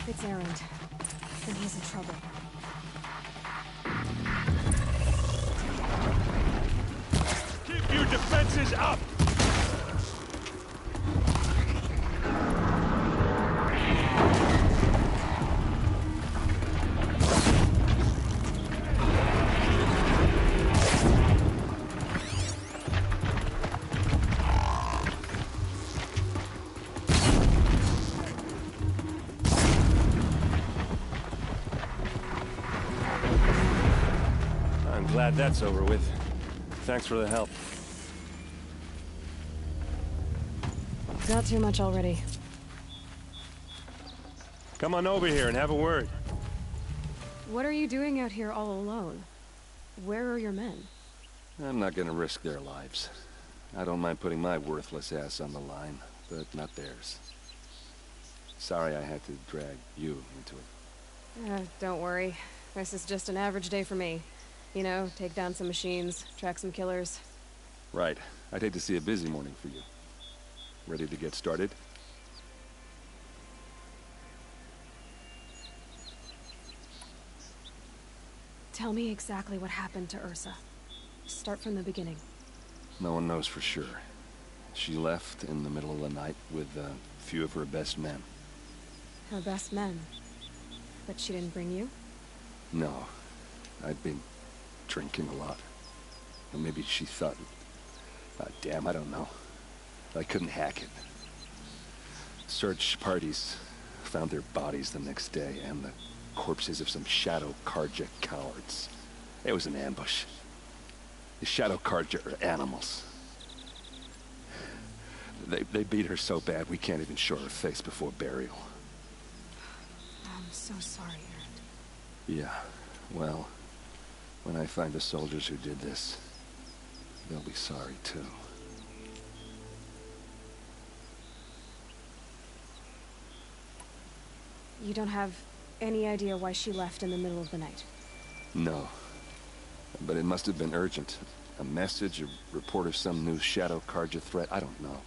It's Errand, and he's in trouble. Keep your defenses up! I'm glad that's over with. Thanks for the help. Got too much already. Come on over here and have a word. What are you doing out here all alone? Where are your men? I'm not gonna risk their lives. I don't mind putting my worthless ass on the line, but not theirs. Sorry I had to drag you into it. Don't worry. This is just an average day for me. You know, take down some machines, track some killers. Right. I'd hate to see a busy morning for you. Ready to get started? Tell me exactly what happened to Ursa. Start from the beginning. No one knows for sure. She left in the middle of the night with a few of her best men. Her best men? But she didn't bring you? No. I'd been drinking a lot. Or maybe she thought... damn, I don't know. I couldn't hack it. Search parties found their bodies the next day, and the corpses of some Shadow Karja cowards. It was an ambush. The Shadow Karja are animals. They beat her so bad we can't even show her face before burial. I'm so sorry, Errand. Yeah, well, when I find the soldiers who did this, they'll be sorry too. You don't have any idea why she left in the middle of the night? No. But it must have been urgent. A message, a report of some new Shadow Karja threat, I don't know.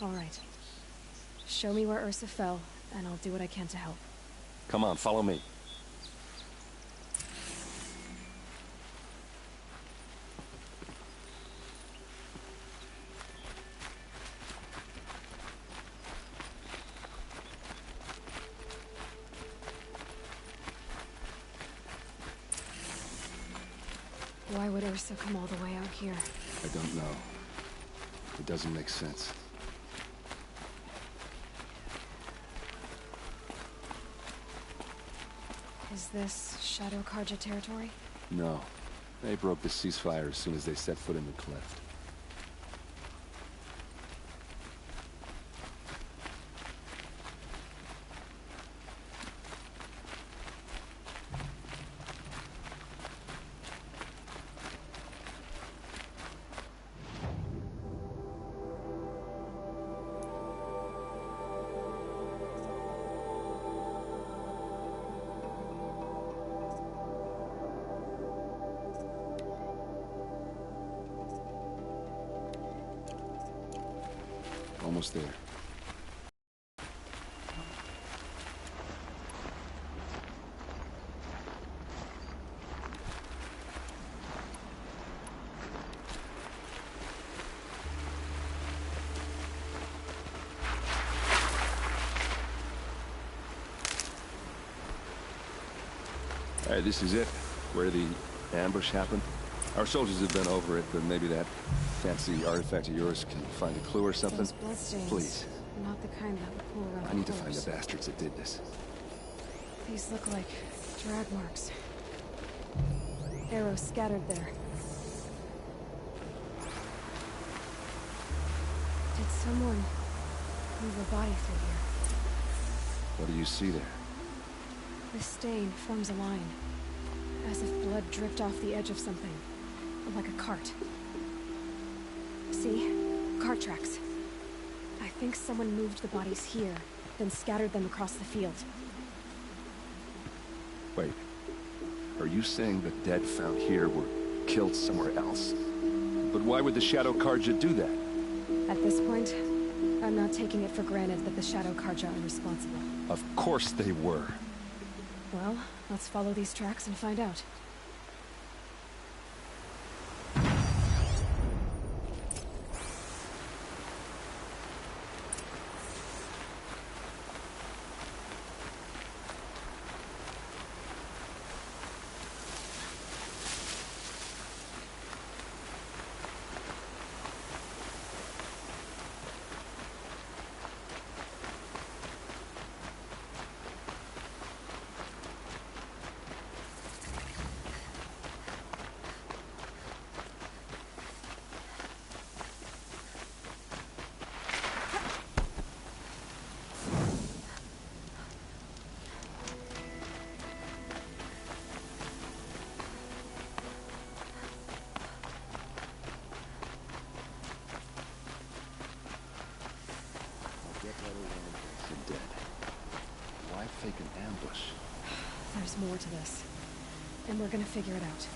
All right. Show me where Ursa fell, and I'll do what I can to help. Come on, follow me. Why would Ursa come all the way out here? I don't know. It doesn't make sense. Is this Shadow Karja territory? No. They broke the ceasefire as soon as they set foot in the cleft. Almost there. All right, this is it, where the ambush happened. Our soldiers have been over it, but maybe that fancy artifact of yours can find a clue or something. Those bloodstains. Please. Not the kind that would pool around I need to the find corpse. the bastards that did this. These look like drag marks. Arrows scattered there. Did someone move a body through here? What do you see there? The stain forms a line, as if blood dripped off the edge of something, like a cart. See? Cart tracks. I think someone moved the bodies here, then scattered them across the field. Wait. Are you saying the dead found here were killed somewhere else? But why would the Shadow Karja do that? At this point, I'm not taking it for granted that the Shadow Karja are responsible. Of course they were. Well, let's follow these tracks and find out. Fake an ambush. There's more to this, and we're gonna figure it out.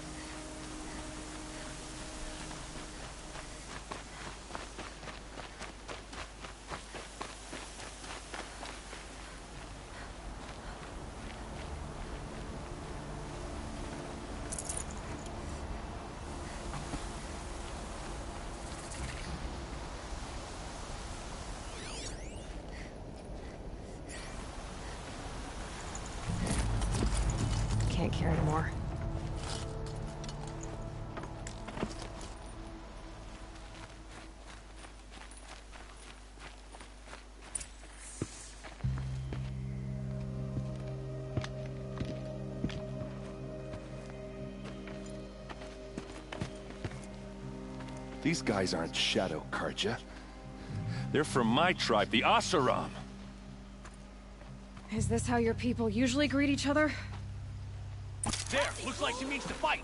Can't carry more. These guys aren't Shadow Karja. They're from my tribe, the Asaram. Is this how your people usually greet each other? There, looks like she means to fight.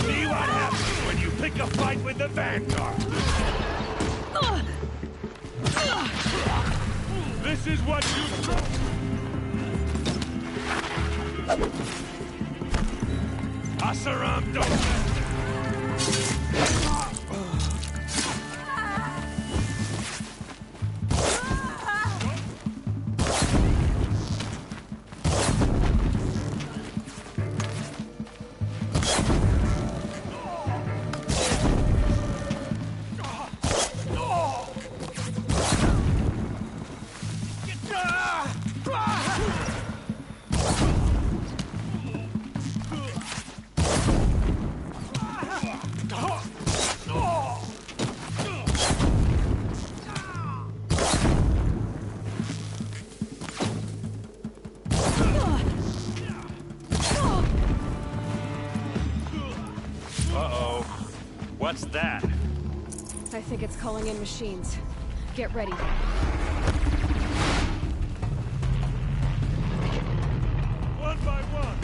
See what happens when you pick a fight with the Vanguard. This is what you... Asaram Doshi. What's that? I think it's calling in machines. Get ready. One by one.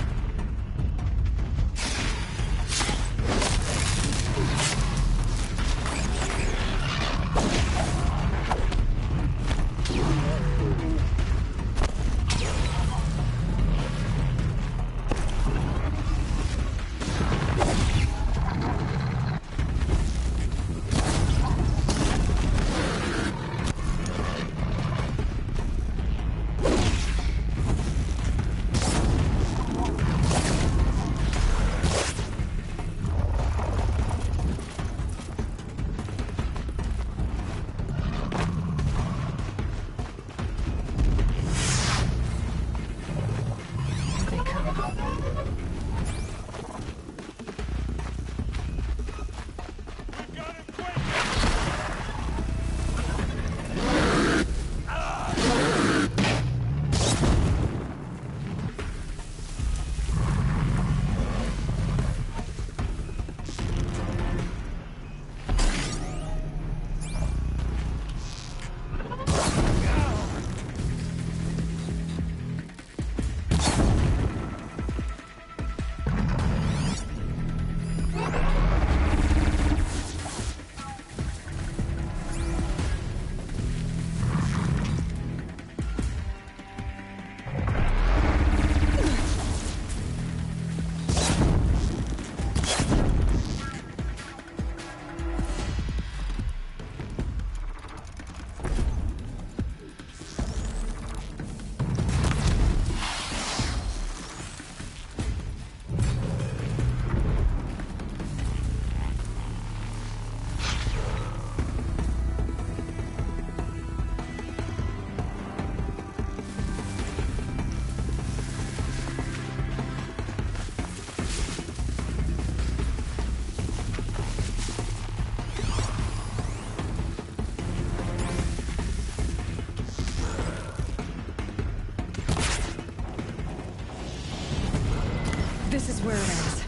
where it ends.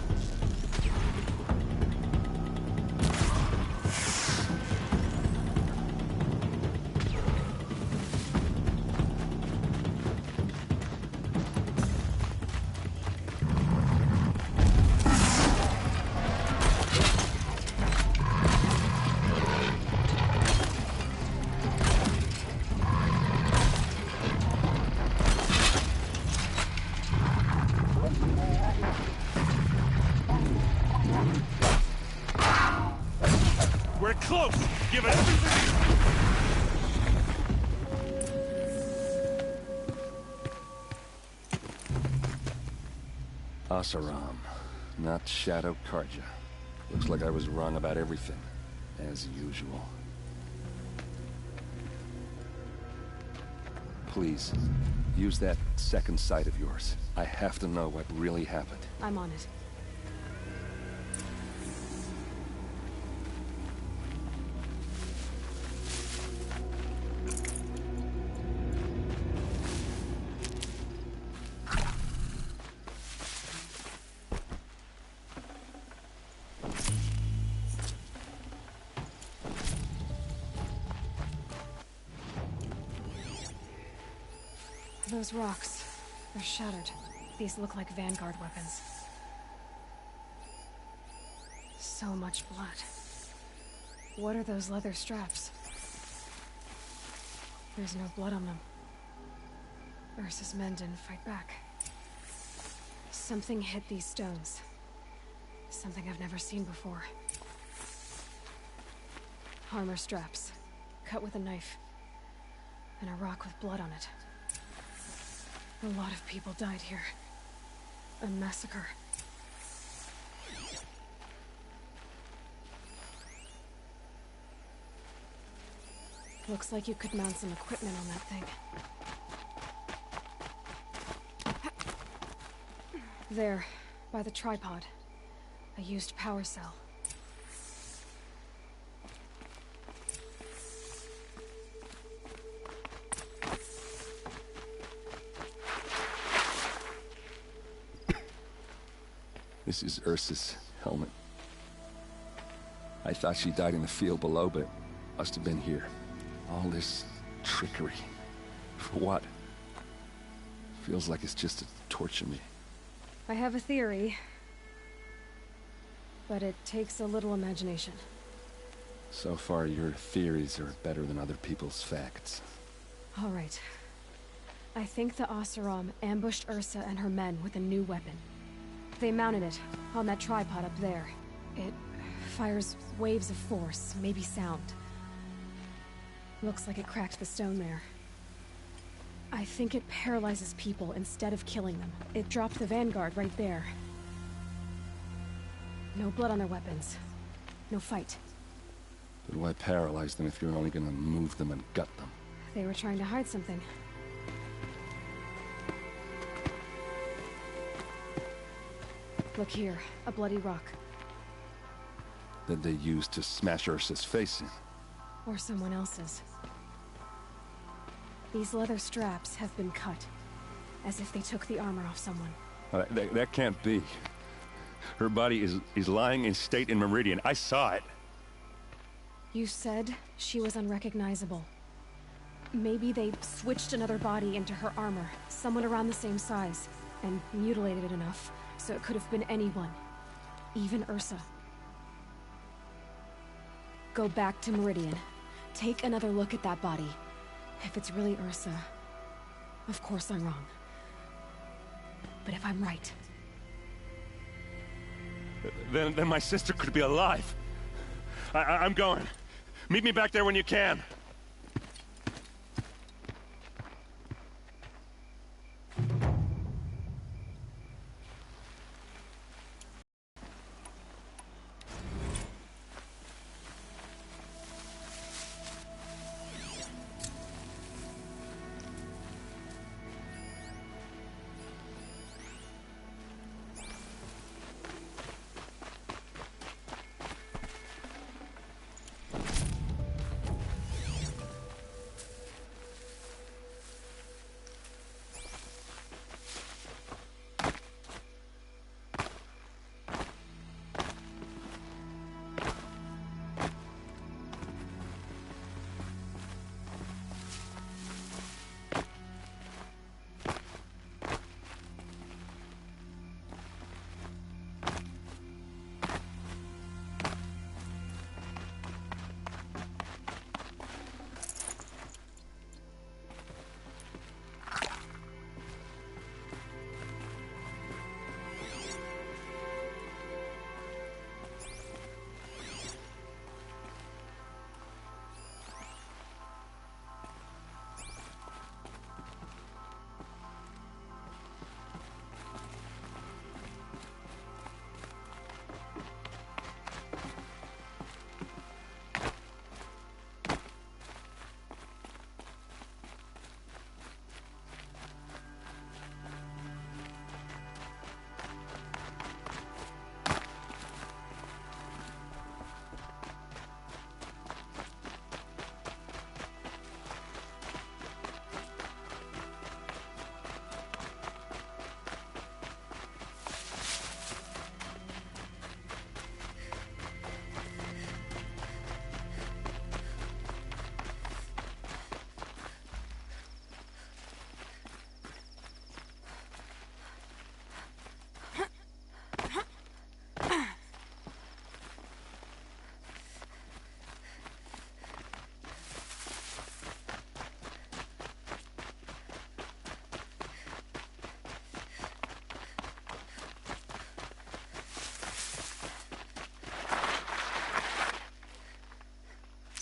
We're close! Give it everything! Asaram, not Shadow Karja. Looks like I was wrong about everything, as usual. Please, use that second sight of yours. I have to know what really happened. I'm on it. Those rocks, they're shattered. These look like Vanguard weapons. So much blood. What are those leather straps? There's no blood on them. Ursa's men didn't fight back. Something hit these stones. Something I've never seen before. Armor straps, cut with a knife, and a rock with blood on it. A lot of people died here. A massacre. Looks like you could mount some equipment on that thing. There, by the tripod. A used power cell. This is Ursa's helmet. I thought she died in the field below, but must have been here. All this trickery. For what? Feels like it's just to torture me. I have a theory, but it takes a little imagination. So far, your theories are better than other people's facts. All right. I think the Oseram ambushed Ursa and her men with a new weapon. They mounted it on that tripod up there. It fires waves of force, maybe sound. Looks like it cracked the stone there. I think it paralyzes people instead of killing them. It dropped the Vanguard right there. No blood on their weapons. No fight. But why paralyze them if you're only gonna move them and gut them? They were trying to hide something. Look here, a bloody rock. That they used to smash Ursa's face in. Or someone else's. These leather straps have been cut, as if they took the armor off someone. That can't be. Her body is lying in state in Meridian. I saw it. You said she was unrecognizable. Maybe they switched another body into her armor, someone around the same size, and mutilated it enough, so it could have been anyone. Even Ursa. Go back to Meridian. Take another look at that body. If it's really Ursa, of course I'm wrong. But if I'm right... Then my sister could be alive. I'm going. Meet me back there when you can.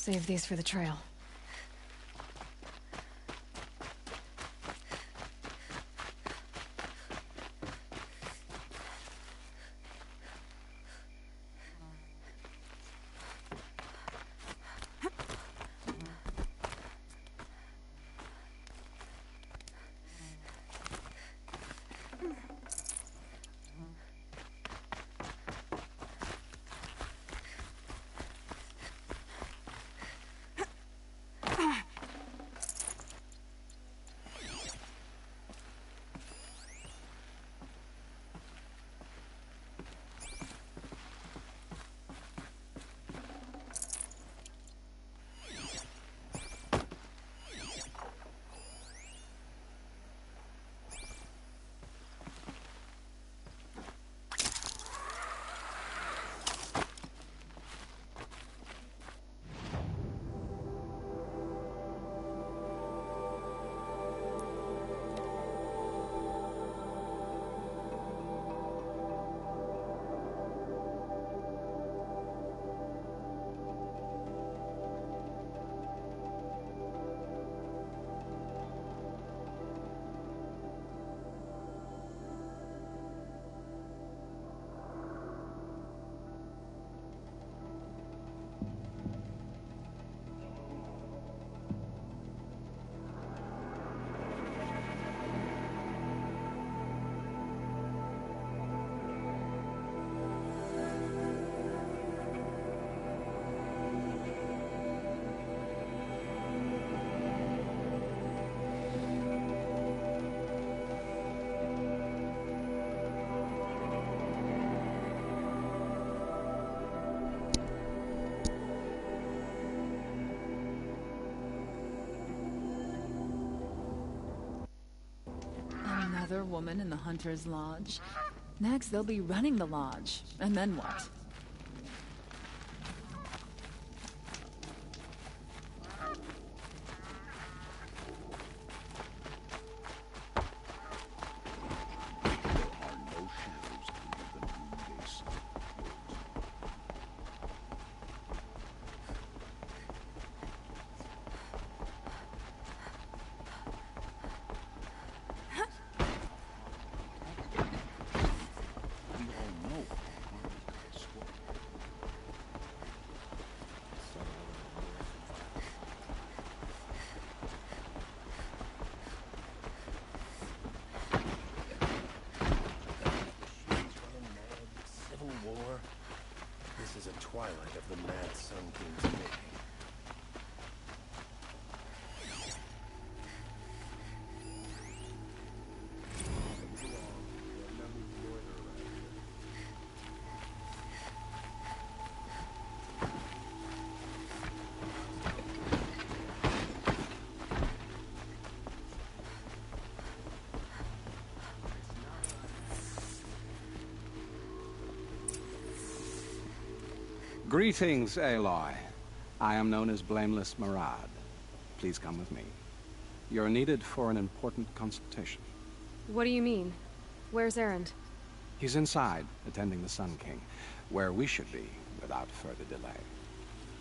Save these for the trail. Another woman in the Hunter's Lodge. Next, they'll be running the lodge. And then what? Twilight of the Mad Sun King's making. Greetings, Aloy. I am known as Blameless Marad. Please come with me. You're needed for an important consultation. What do you mean? Where's Erend? He's inside, attending the Sun King, where we should be, without further delay.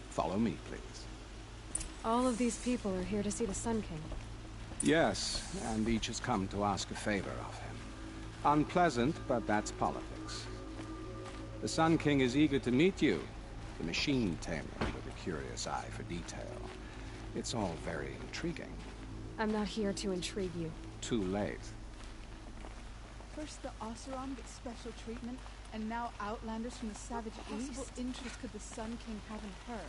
Follow me, please. All of these people are here to see the Sun King. Yes, and each has come to ask a favor of him. Unpleasant, but that's politics. The Sun King is eager to meet you, the machine tamer with a curious eye for detail. It's all very intriguing. I'm not here to intrigue you. Too late. First the Oseram get special treatment, and now outlanders from the Savage East. What interest could the Sun King have in her?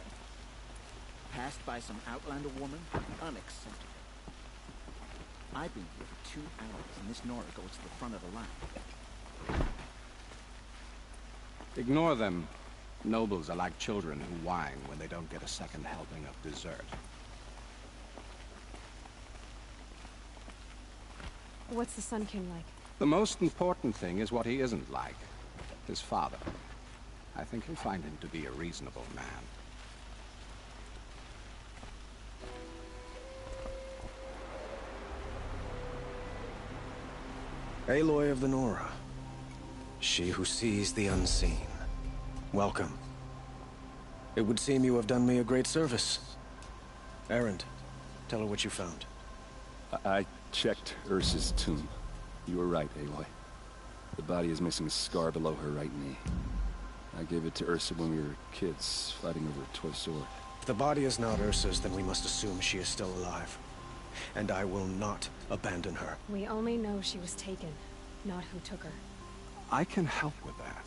Passed by some outlander woman? Unacceptable. I've been here for 2 hours, and this Nora goes to the front of the line. Ignore them. Nobles are like children who whine when they don't get a second helping of dessert. What's the Sun King like? The most important thing is what he isn't like. His father. I think you'll find him to be a reasonable man. Aloy of the Nora. She who sees the unseen. Welcome. It would seem you have done me a great service. Erend, tell her what you found. I checked Ursa's tomb. You were right, Aloy. The body is missing a scar below her right knee. I gave it to Ursa when we were kids, fighting over a toy sword. If the body is not Ursa's, then we must assume she is still alive. And I will not abandon her. We only know she was taken, not who took her. I can help with that.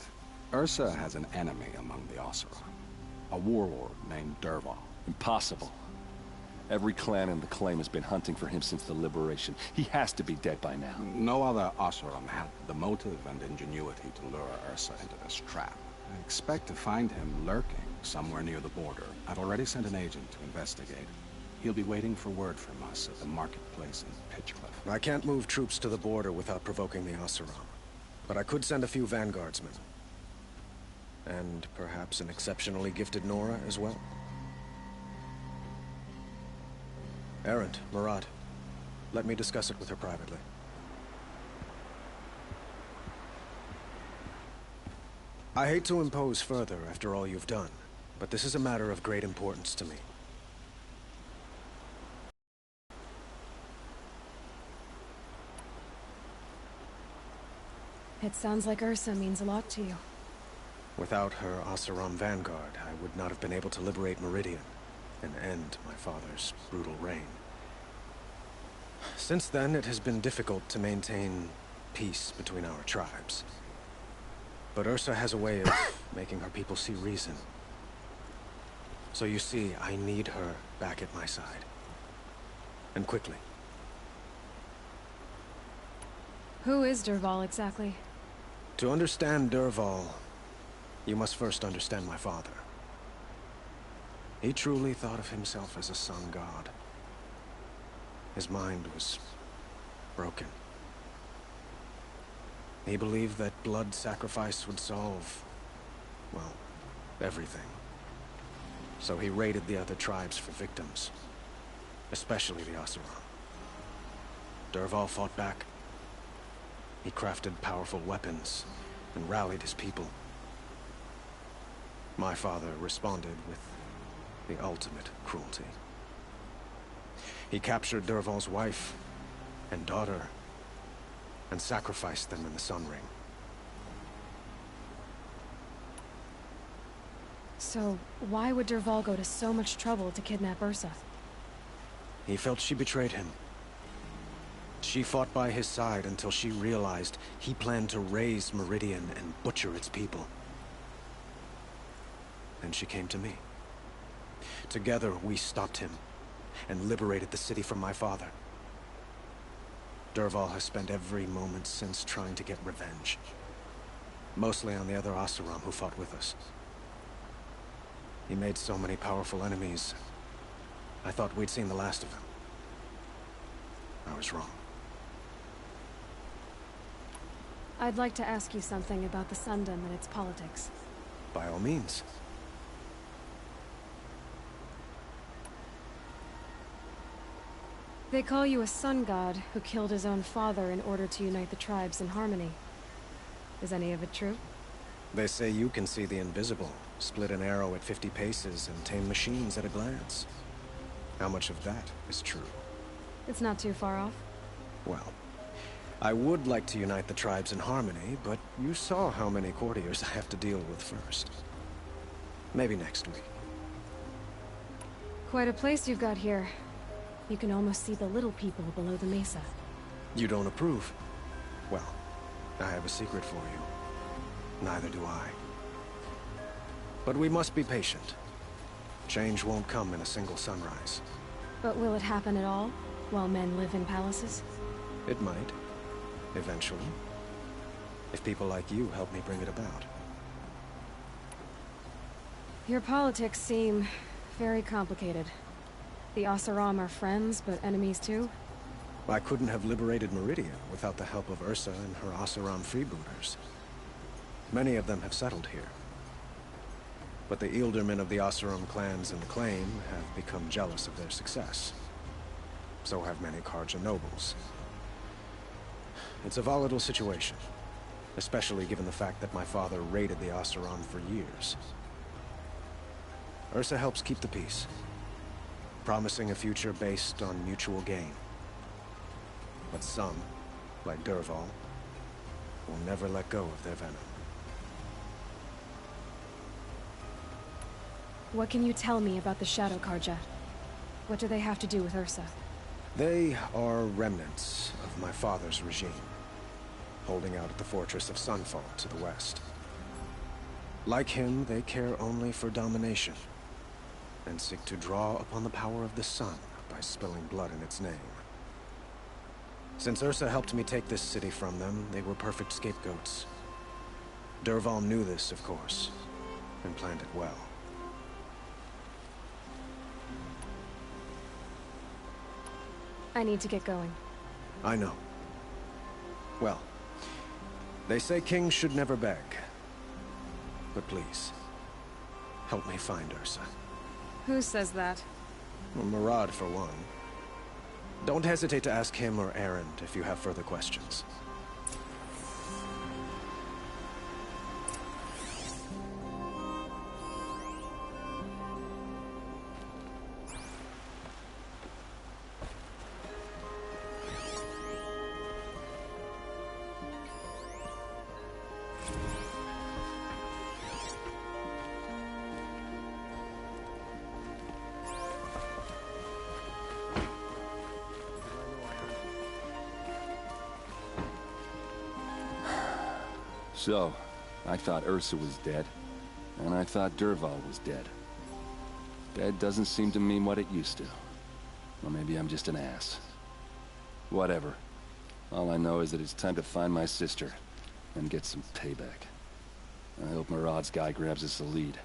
Ursa has an enemy among the Oseram. A warlord named Dervahl. Impossible. Every clan in the claim has been hunting for him since the liberation. He has to be dead by now. No other Oseram had the motive and ingenuity to lure Ursa into this trap. I expect to find him lurking somewhere near the border. I've already sent an agent to investigate. He'll be waiting for word from us at the marketplace in Pitchcliff. I can't move troops to the border without provoking the Oseram. But I could send a few vanguardsmen. And perhaps an exceptionally gifted Nora as well. Erend, Murad, let me discuss it with her privately. I hate to impose further after all you've done, but this is a matter of great importance to me. It sounds like Ursa means a lot to you. Without her Oseram vanguard, I would not have been able to liberate Meridian and end my father's brutal reign. Since then, it has been difficult to maintain peace between our tribes. But Ursa has a way of making her people see reason. So you see, I need her back at my side. And quickly. Who is Dervahl exactly? To understand Dervahl, you must first understand my father. He truly thought of himself as a sun god. His mind was broken. He believed that blood sacrifice would solve, well, everything. So he raided the other tribes for victims, especially the Oseram. Dervahl fought back. He crafted powerful weapons and rallied his people. My father responded with the ultimate cruelty. He captured Dervahl's wife and daughter and sacrificed them in the Sun Ring. So, why would Dervahl go to so much trouble to kidnap Ursa? He felt she betrayed him. She fought by his side until she realized he planned to raise Meridian and butcher its people. Then she came to me. Together, we stopped him and liberated the city from my father. Dervahl has spent every moment since trying to get revenge. Mostly on the other Oseram who fought with us. He made so many powerful enemies. I thought we'd seen the last of him. I was wrong. I'd like to ask you something about the Sundom and its politics. By all means. They call you a sun god who killed his own father in order to unite the tribes in harmony. Is any of it true? They say you can see the invisible, split an arrow at 50 paces, and tame machines at a glance. How much of that is true? It's not too far off. Well, I would like to unite the tribes in harmony, but you saw how many courtiers I have to deal with first. Maybe next week. Quite a place you've got here. You can almost see the little people below the mesa. You don't approve? Well, I have a secret for you. Neither do I. But we must be patient. Change won't come in a single sunrise. But will it happen at all, while men live in palaces? It might. Eventually. If people like you help me bring it about. Your politics seem very complicated. The Oseram are friends, but enemies too? I couldn't have liberated Meridian without the help of Ursa and her Oseram freebooters. Many of them have settled here. But the Ealdormen of the Oseram clans in the claim have become jealous of their success. So have many Karja nobles. It's a volatile situation, especially given the fact that my father raided the Oseram for years. Ursa helps keep the peace, promising a future based on mutual gain. But some, like Dervahl, will never let go of their venom. What can you tell me about the Shadow Carja? What do they have to do with Ursa? They are remnants of my father's regime, holding out at the fortress of Sunfall to the west. Like him, they care only for domination, and seek to draw upon the power of the sun by spilling blood in its name. Since Ursa helped me take this city from them, they were perfect scapegoats. Dervahl knew this, of course, and planned it well. I need to get going. I know. Well, they say kings should never beg. But please, help me find Ursa. Who says that? Well, Murad, for one. Don't hesitate to ask him or Erend if you have further questions. So, I thought Ursa was dead, and I thought Dervahl was dead. Dead doesn't seem to mean what it used to. Or maybe I'm just an ass. Whatever. All I know is that it's time to find my sister, and get some payback. I hope Murad's guy grabs us the lead.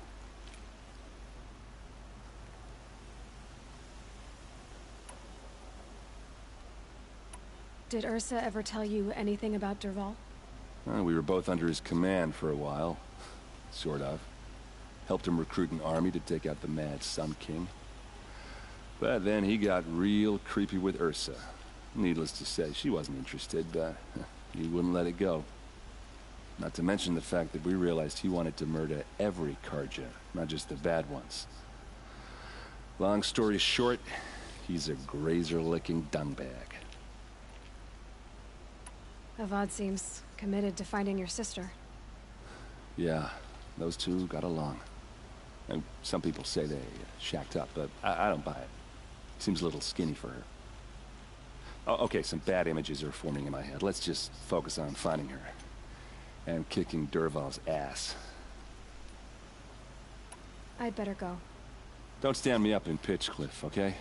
Did Ursa ever tell you anything about Dervahl? We were both under his command for a while. Sort of. Helped him recruit an army to take out the mad Sun King. But then he got real creepy with Ursa. Needless to say, she wasn't interested, but he wouldn't let it go. Not to mention the fact that we realized he wanted to murder every Carja, not just the bad ones. Long story short, he's a grazer-licking dungbag. Avad seems committed to finding your sister. Yeah, those two got along. And some people say they shacked up, but I don't buy it. Seems a little skinny for her. Oh, okay, some bad images are forming in my head. Let's just focus on finding her. And kicking Dervahl's ass. I'd better go. Don't stand me up in Pitchcliff, okay?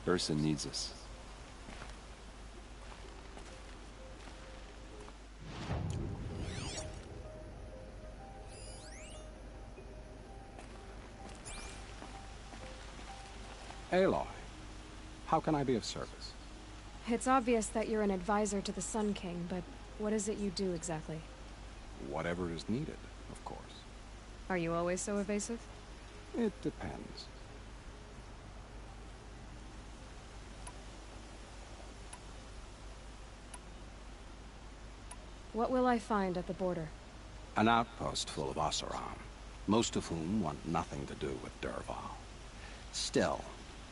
Ursa needs us. Aloy, how can I be of service? It's obvious that you're an advisor to the Sun King, but what is it you do exactly? Whatever is needed, of course. Are you always so evasive? It depends. What will I find at the border? An outpost full of Oseram, most of whom want nothing to do with Dervahl. Still,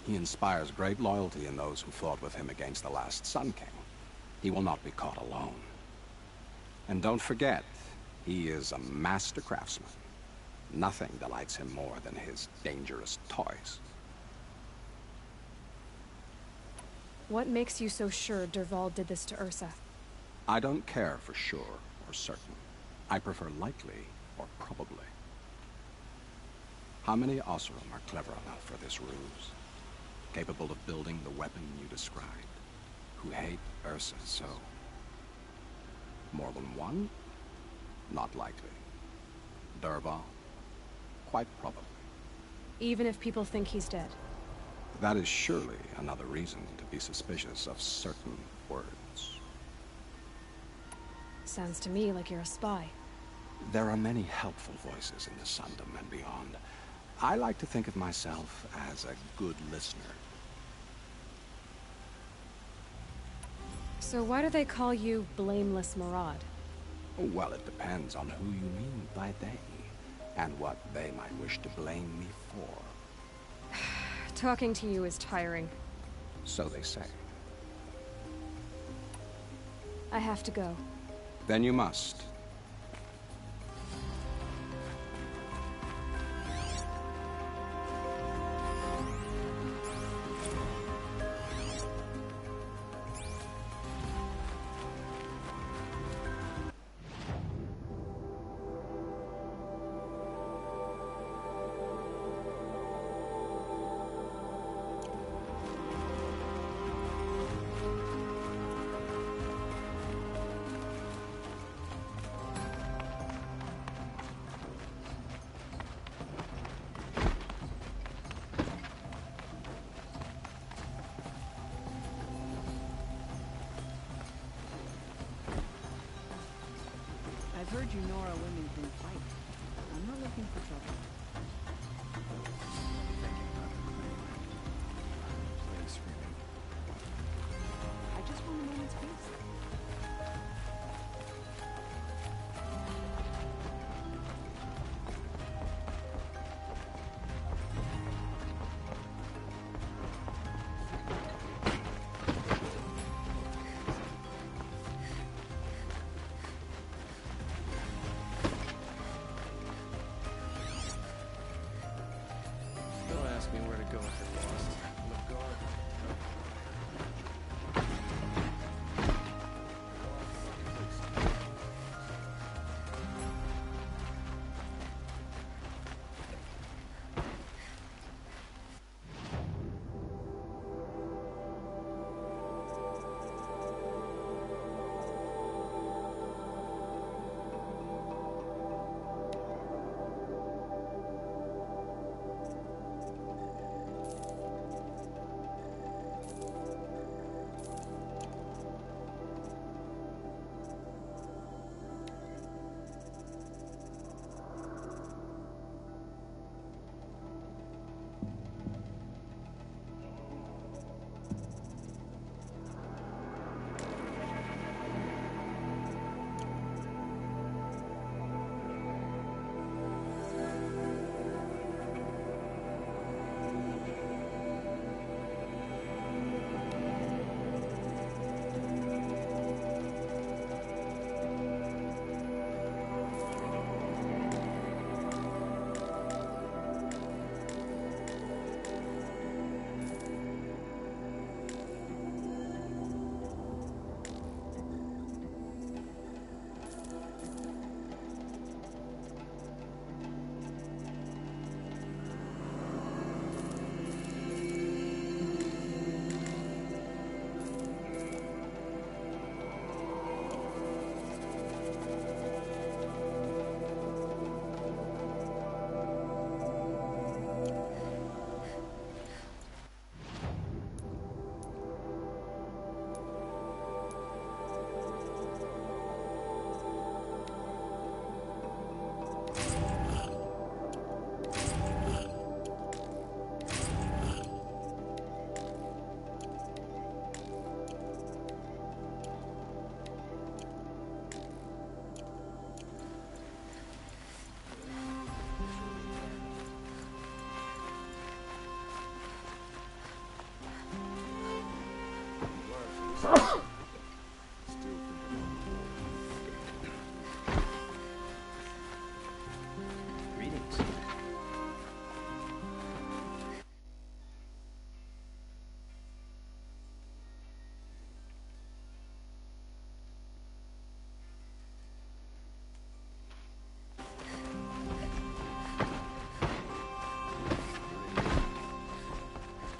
he inspires great loyalty in those who fought with him against the last Sun King. He will not be caught alone. And don't forget, he is a master craftsman. Nothing delights him more than his dangerous toys. What makes you so sure Dervahl did this to Ursa? I don't care for sure or certain. I prefer likely or probably. How many Oseram are clever enough for this ruse? Capable of building the weapon you described? Who hate Ursa so? More than one? Not likely. Dervahl? Quite probably. Even if people think he's dead? That is surely another reason to be suspicious of certain words. Sounds to me like you're a spy. There are many helpful voices in the Sundom and beyond. I like to think of myself as a good listener. So why do they call you Blameless Murad? Well, it depends on who you mean by they. and what they might wish to blame me for. Talking to you is tiring. So they say. I have to go. Then you must. I've heard you Nora women can fight. I'm not looking for trouble. Please, really. I just want a moment's peace. Don't ask me where to go if you're lost. Look guard.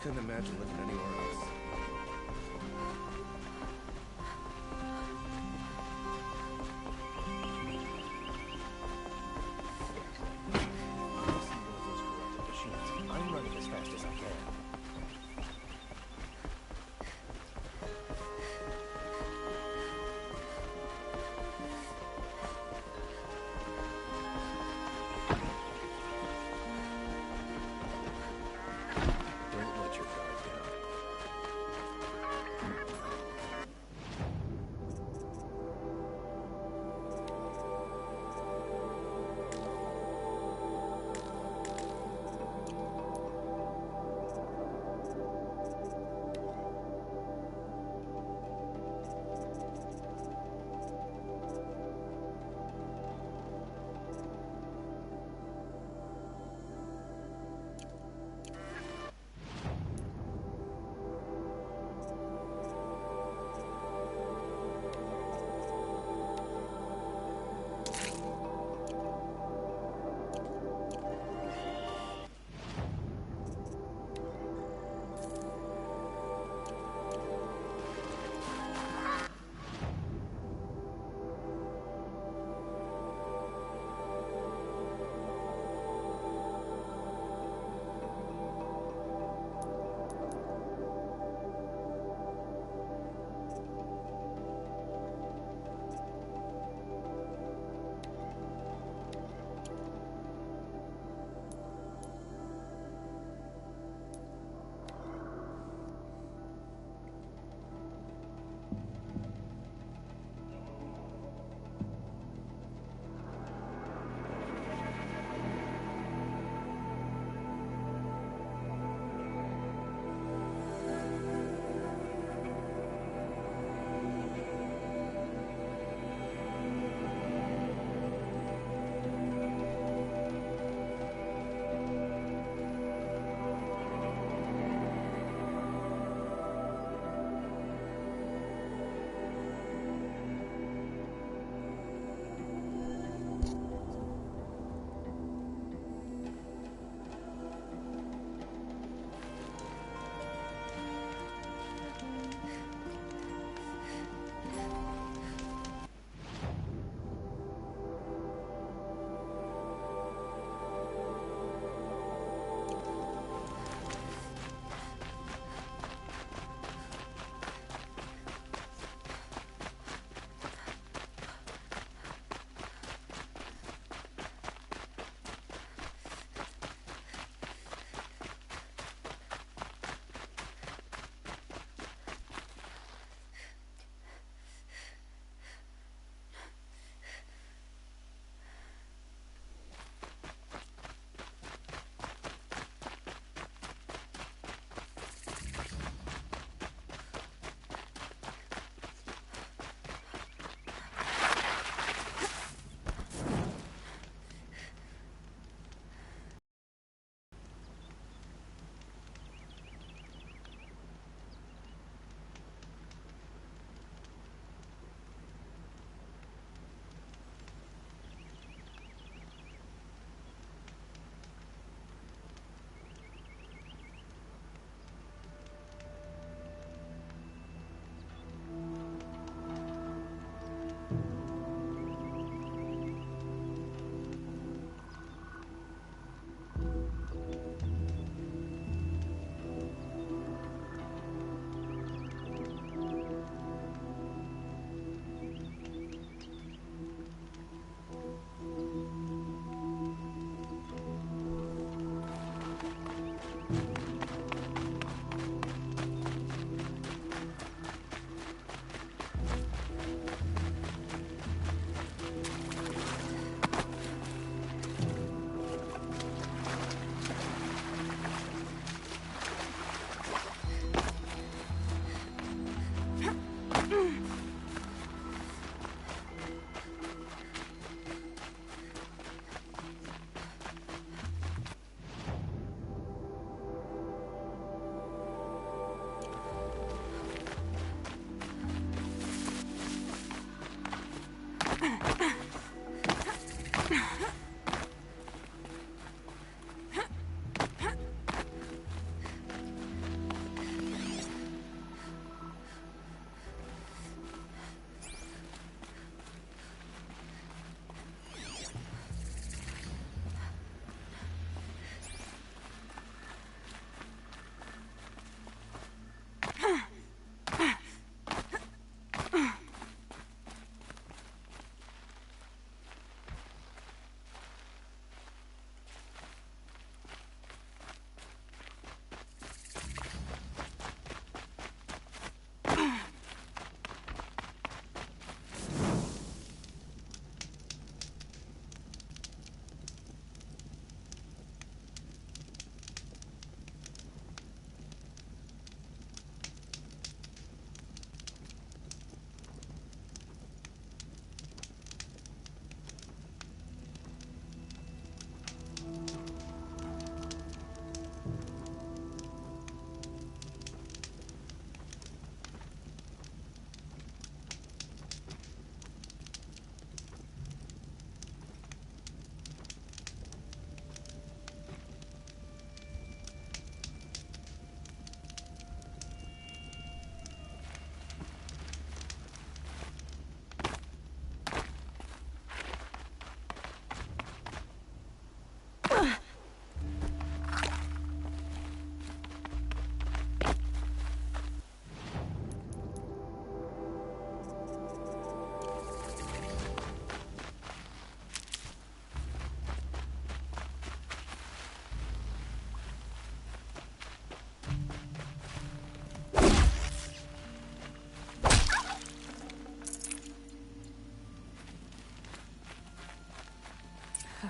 Couldn't imagine living anywhere else. I'm running as fast as I can. Don't let your guard down.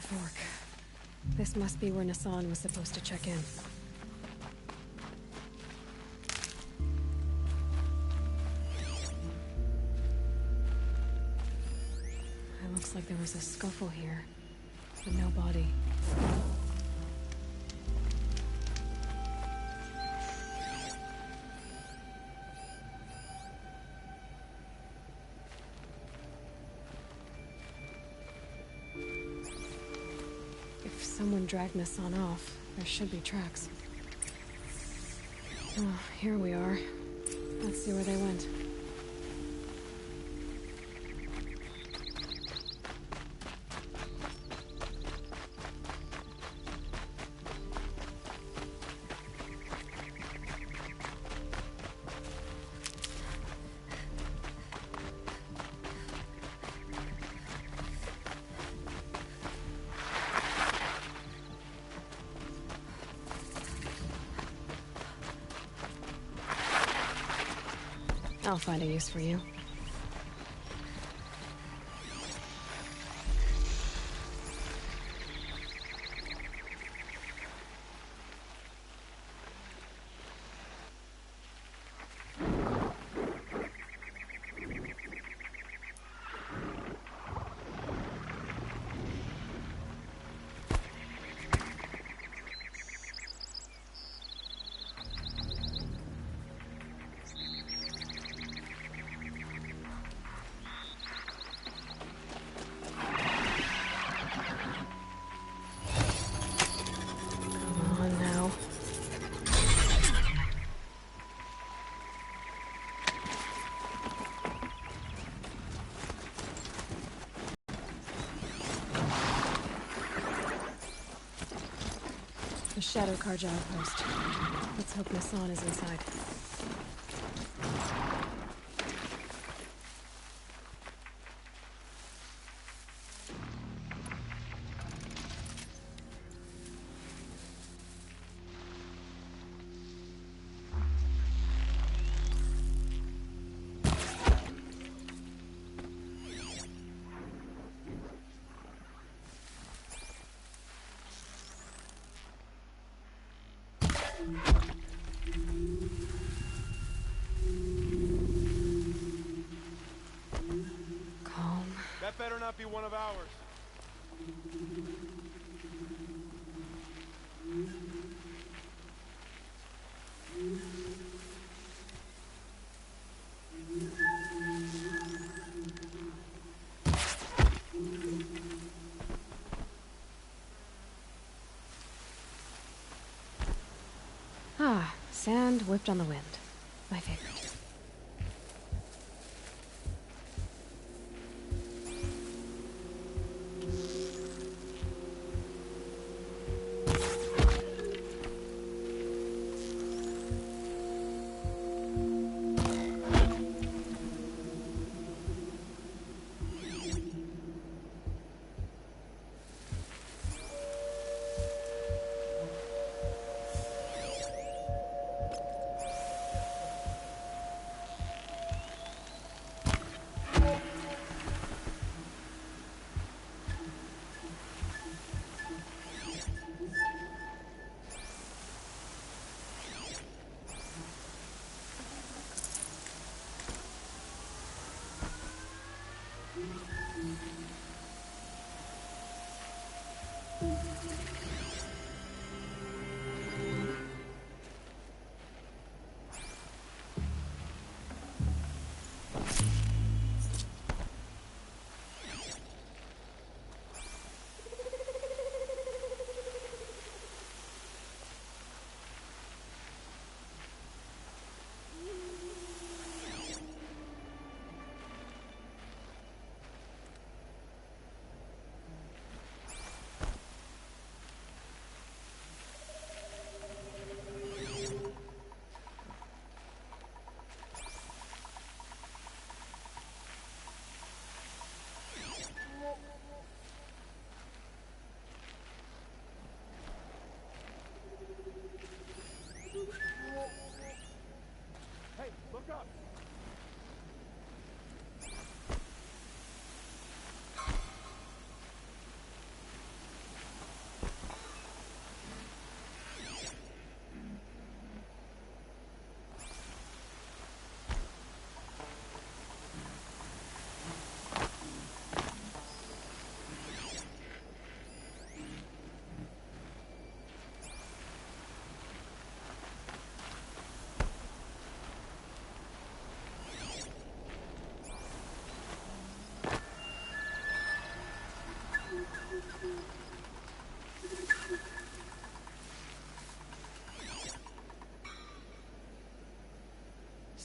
fork. This must be where Nassan was supposed to check in. It looks like there was a scuffle here, but no body. If someone dragged Nassan off, there should be tracks. Oh, here we are. Let's see where they went. I'll find a use for you. The Shadow Karja outpost. Let's hope Nassan is inside. Calm. That better not be one of ours. Ah, sand whipped on the wind. My favorite.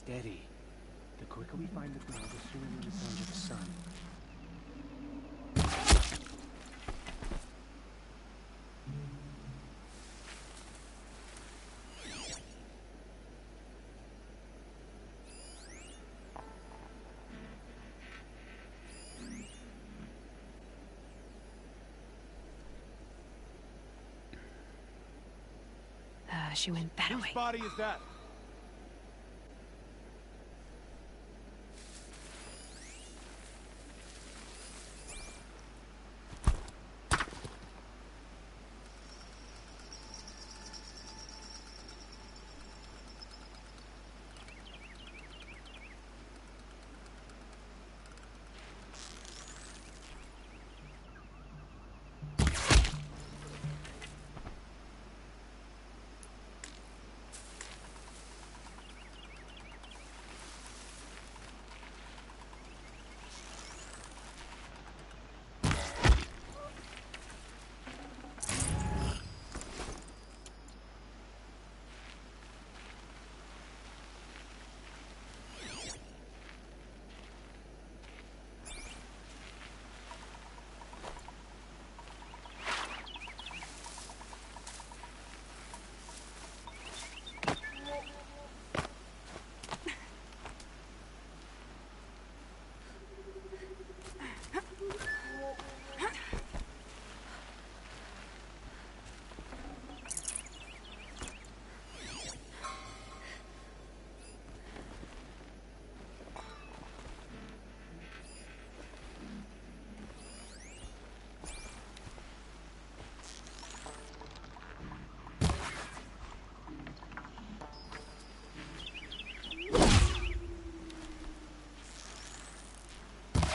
Steady. The quicker we find the girl, the sooner we return to the sun. She went that way. Whose body is that?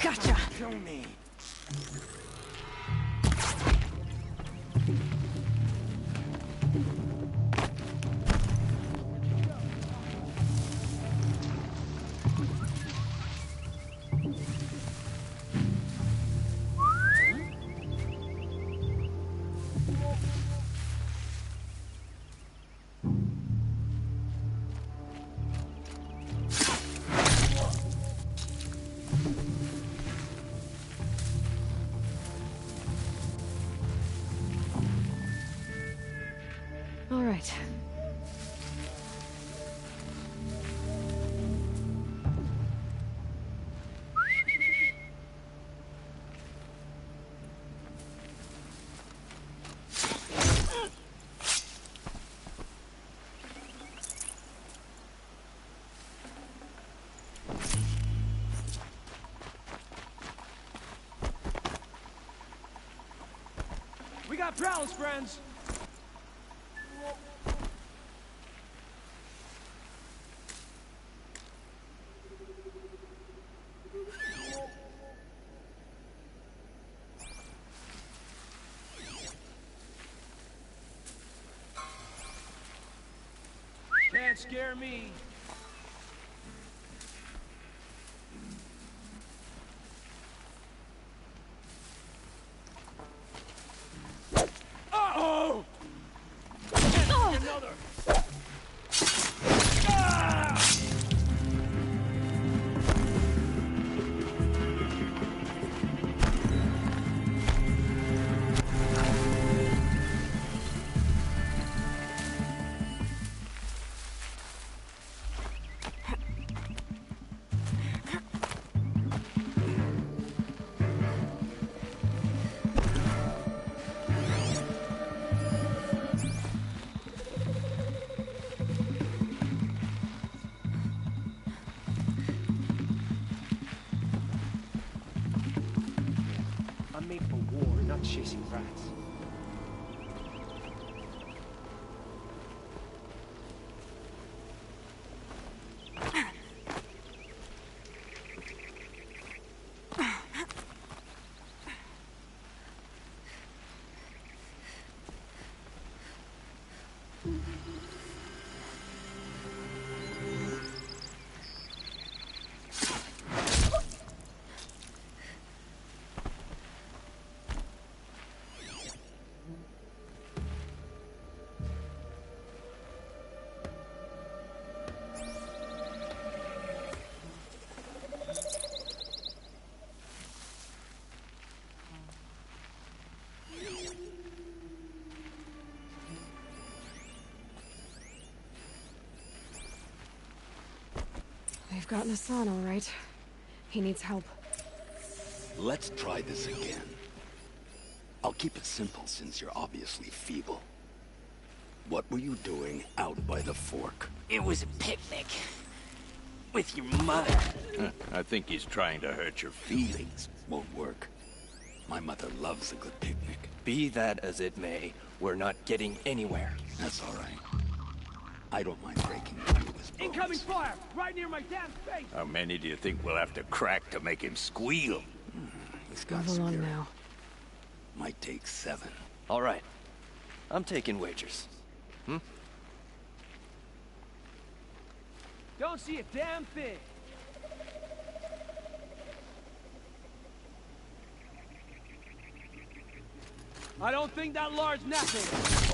Gotcha! Kill me! All right. We got prowls, friends! Can't scare me. Uh-oh! Another! I'm made for war, not chasing rats. gotten the son, all right. He needs help. Let's try this again. I'll keep it simple since you're obviously feeble. What were you doing out by the fork? It was a picnic. With your mother. I think he's trying to hurt your feelings. Won't work. My mother loves a good picnic. Be that as it may, we're not getting anywhere. That's all right. I don't mind breaking through his bones. Incoming fire! Right near my damn face! How many do you think we'll have to crack to make him squeal? He's got Move along spirit. now. Might take 7. All right. I'm taking wagers. Don't see a damn thing! I don't think that large nothing.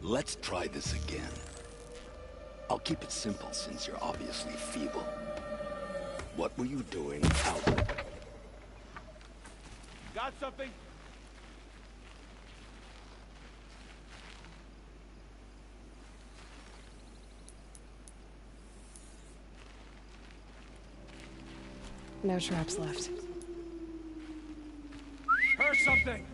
Let's try this again. I'll keep it simple since you're obviously feeble. What were you doing out? Got something? No traps left. Heard something!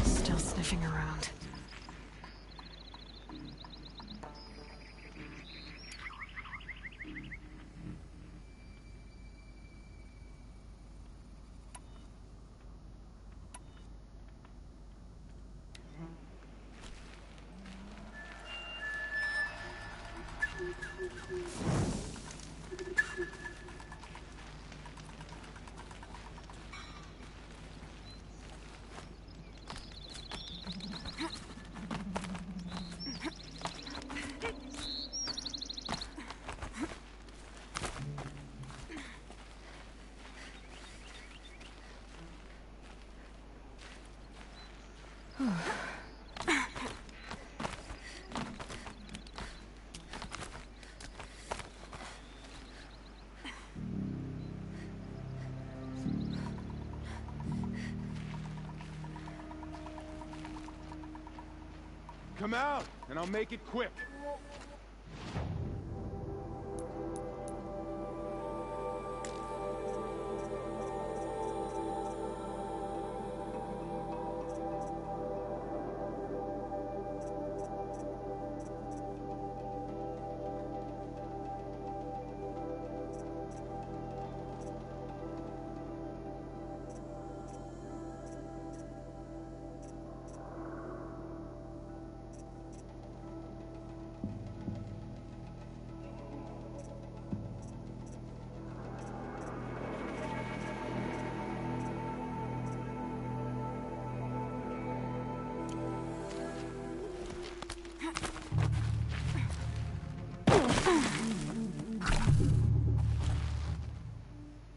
Still sniffing around. Come out, and I'll make it quick.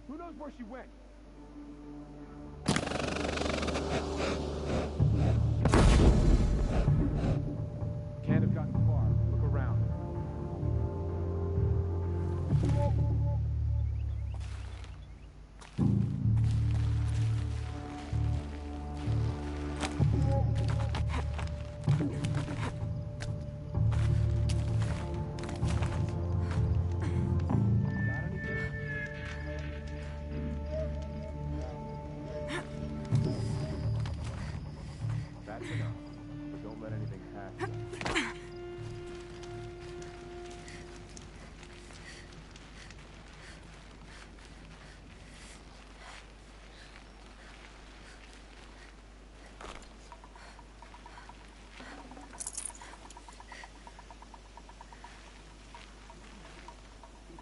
Who knows where she went? Can't have gotten far. Look around. But don't let anything happen.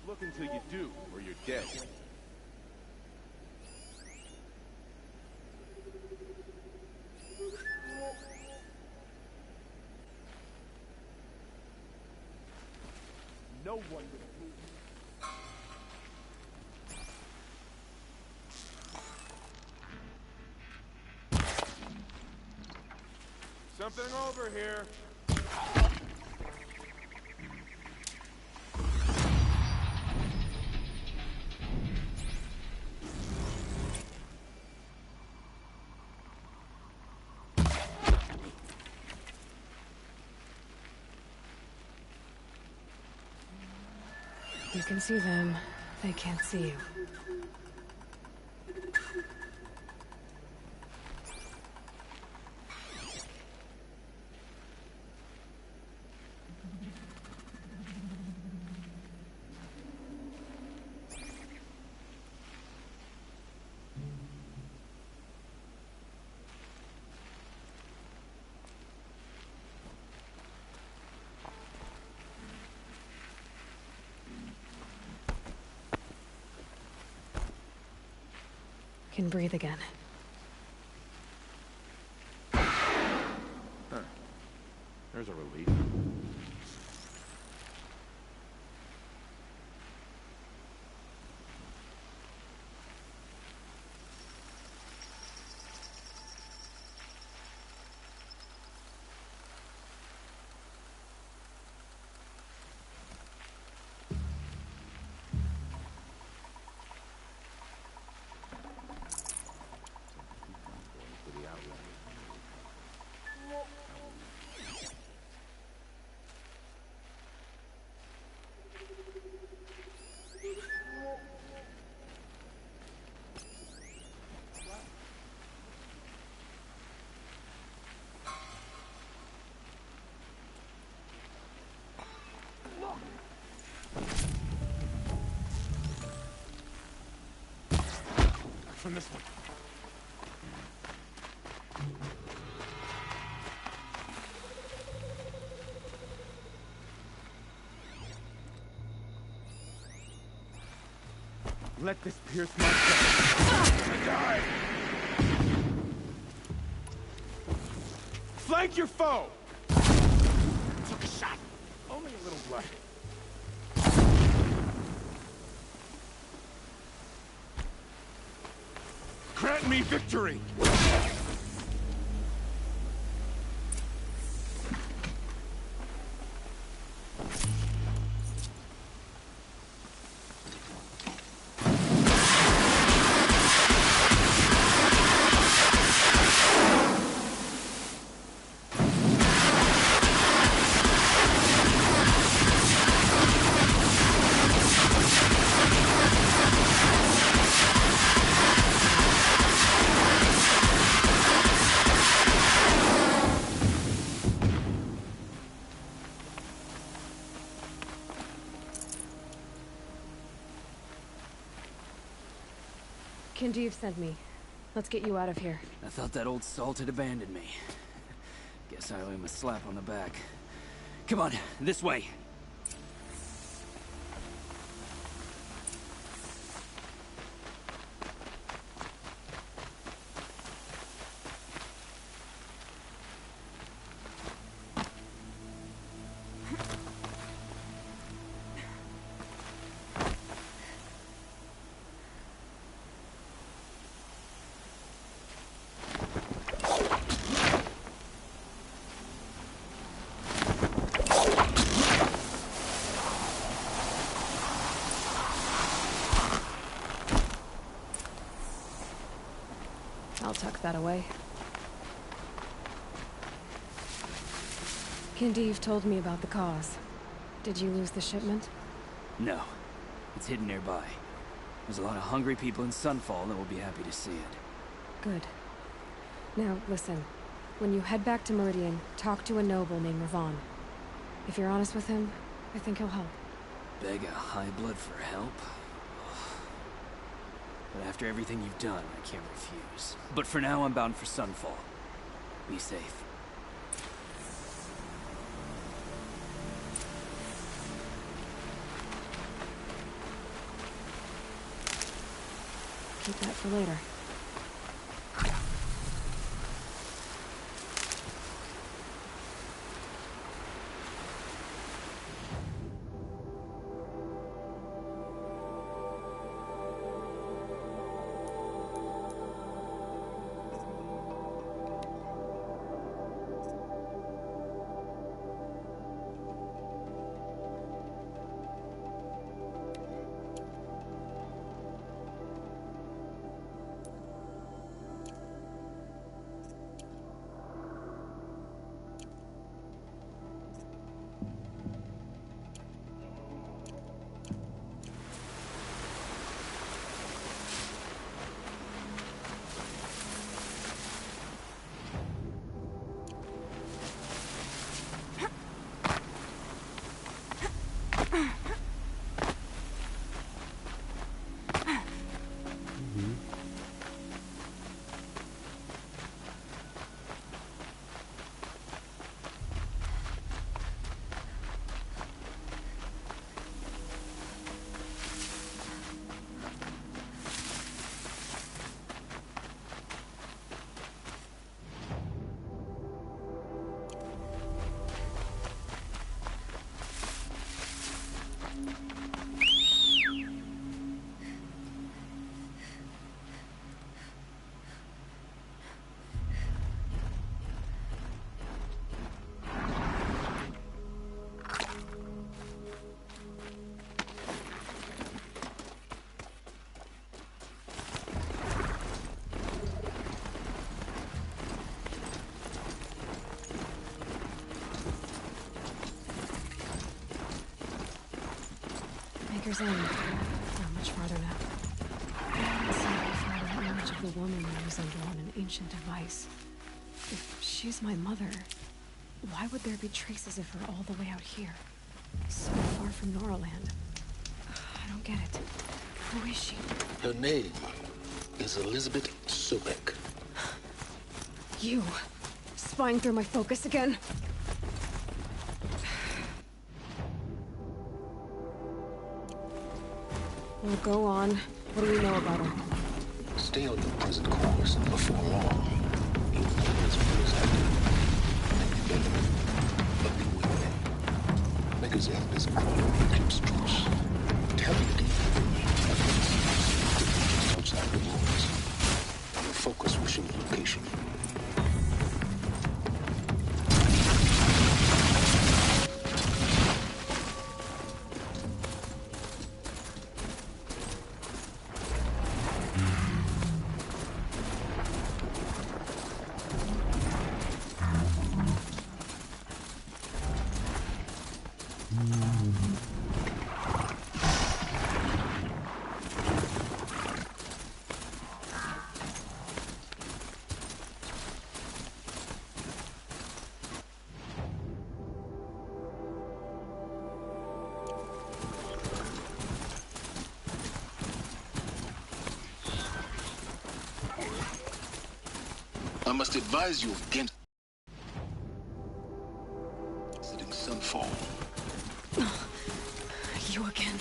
Look until you do, or you're dead. No one would move. Something over here. You can see them. They can't see you. Can breathe again. Huh. There's a relief. From this one. Let this pierce my chest. I die. Flank your foe. Took a shot. Only a little blood. Grant me victory! Kendiv sent me. Let's get you out of here. I thought that old salt had abandoned me. Guess I owe him a slap on the back. Come on, this way. I'll tuck that away. Kendiv told me about the cause. Did you lose the shipment? No. It's hidden nearby. There's a lot of hungry people in Sunfall that will be happy to see it. Good. Now, listen. When you head back to Meridian, talk to a noble named Ravon. If you're honest with him, I think he'll help. Beg a high blood for help? But after everything you've done, I can't refuse. But for now, I'm bound for Sunfall. Be safe. Keep that for later. Maker's Inn. Not much farther now. Let's see if I found that image of the woman I was under on an ancient device. If she's my mother, why would there be traces of her all the way out here? So far from Noraland. I don't get it. Who is she? Her name is Elizabeth Sobek. You! Spying through my focus again? Well, go on. What do we know about her? Stay on your present course, and before long, you'll know as well as I do. Maybe better, but be with me. Maker's Inn is crawling with streets. Talented just outside the walls. Your focus will show location. I must advise you against visiting Sunfall. You again.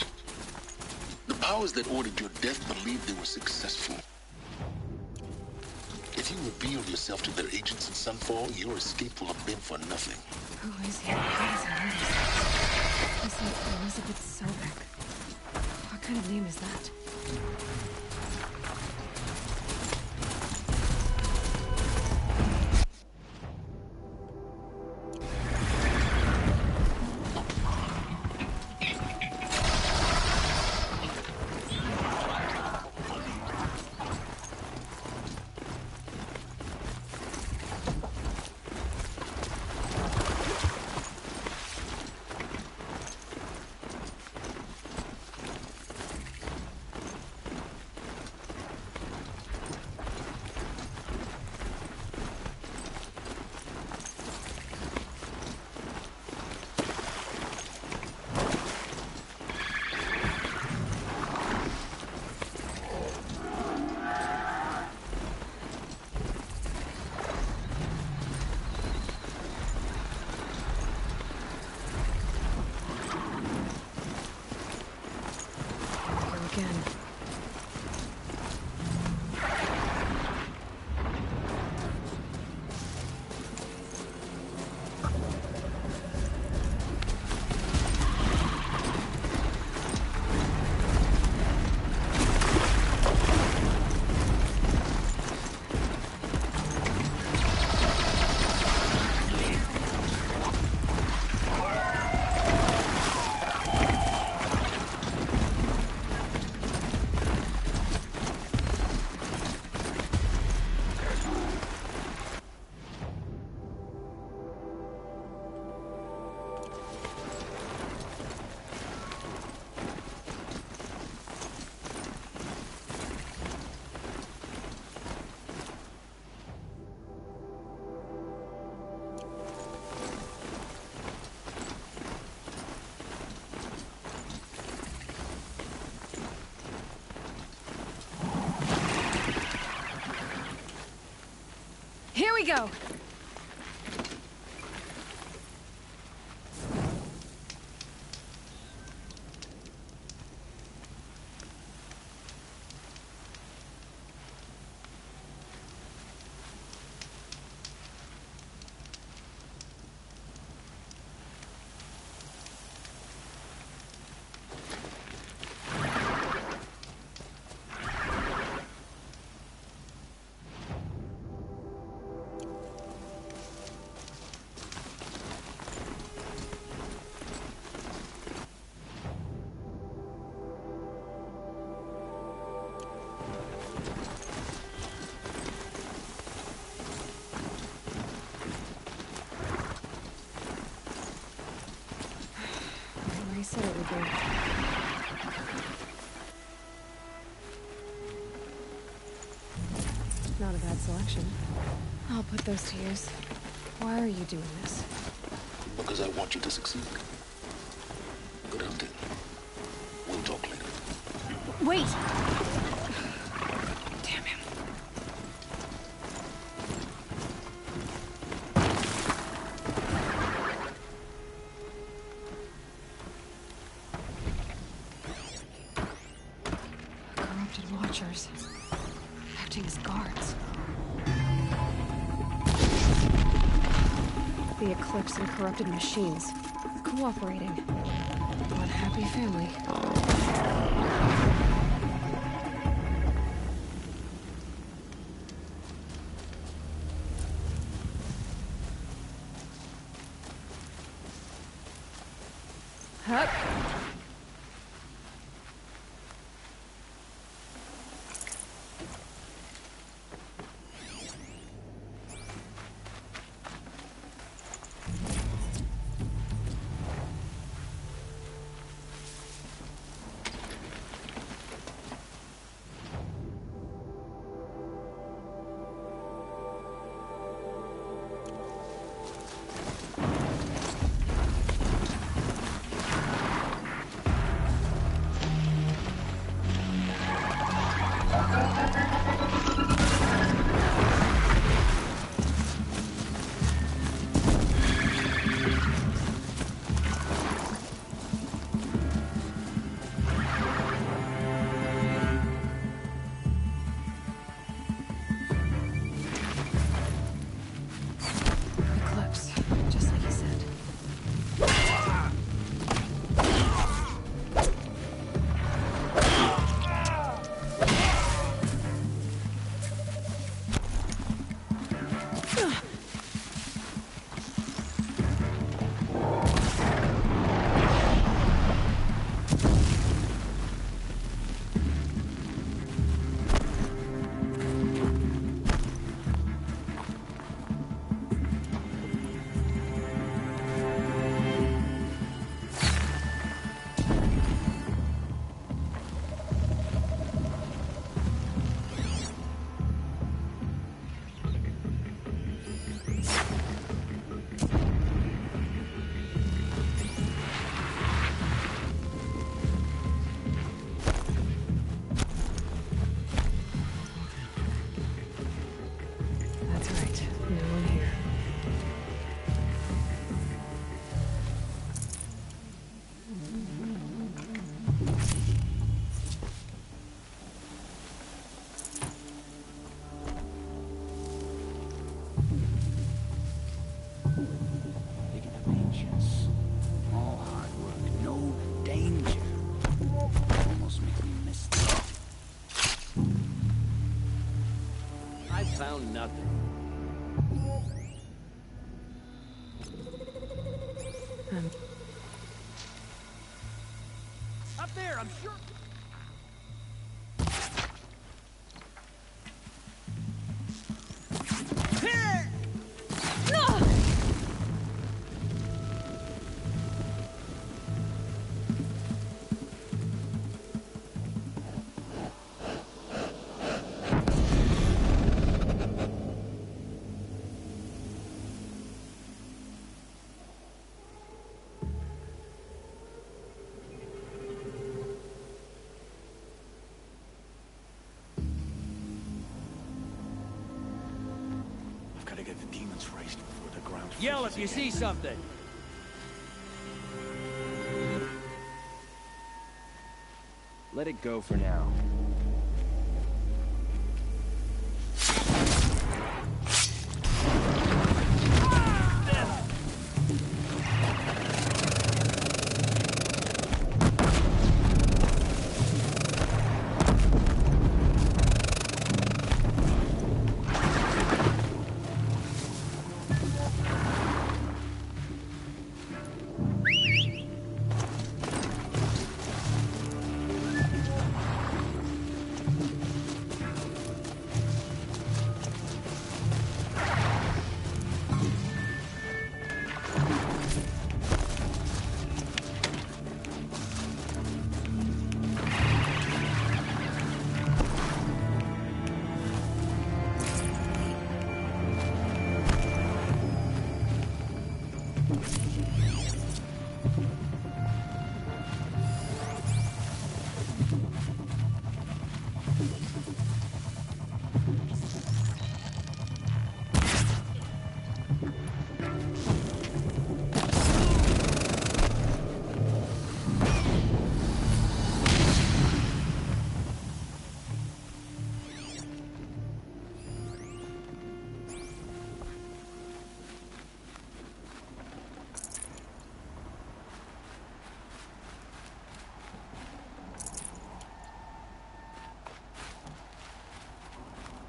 The powers that ordered your death believed they were successful. If you reveal yourself to their agents in Sunfall, your escape will have been for nothing. Who is he? How does he know this? He said Elizabeth Sobek. What kind of name is that? go. I said it would be. Not a bad selection. I'll put those to use. Why are you doing this? Because I want you to succeed. Good hunting. We'll talk later. Wait! Damn him. Corrupted watchers. Acting as guards. The Eclipse and corrupted machines. Cooperating. One happy family. Hup. Eclipse, just like you said. That's right. No one here. Taking the patience. All hard work, no danger. Almost make me miss it. I found nothing. Up there, I'm sure. Gotta get the demons raised before the ground. Yell if you see something. Let it go for now.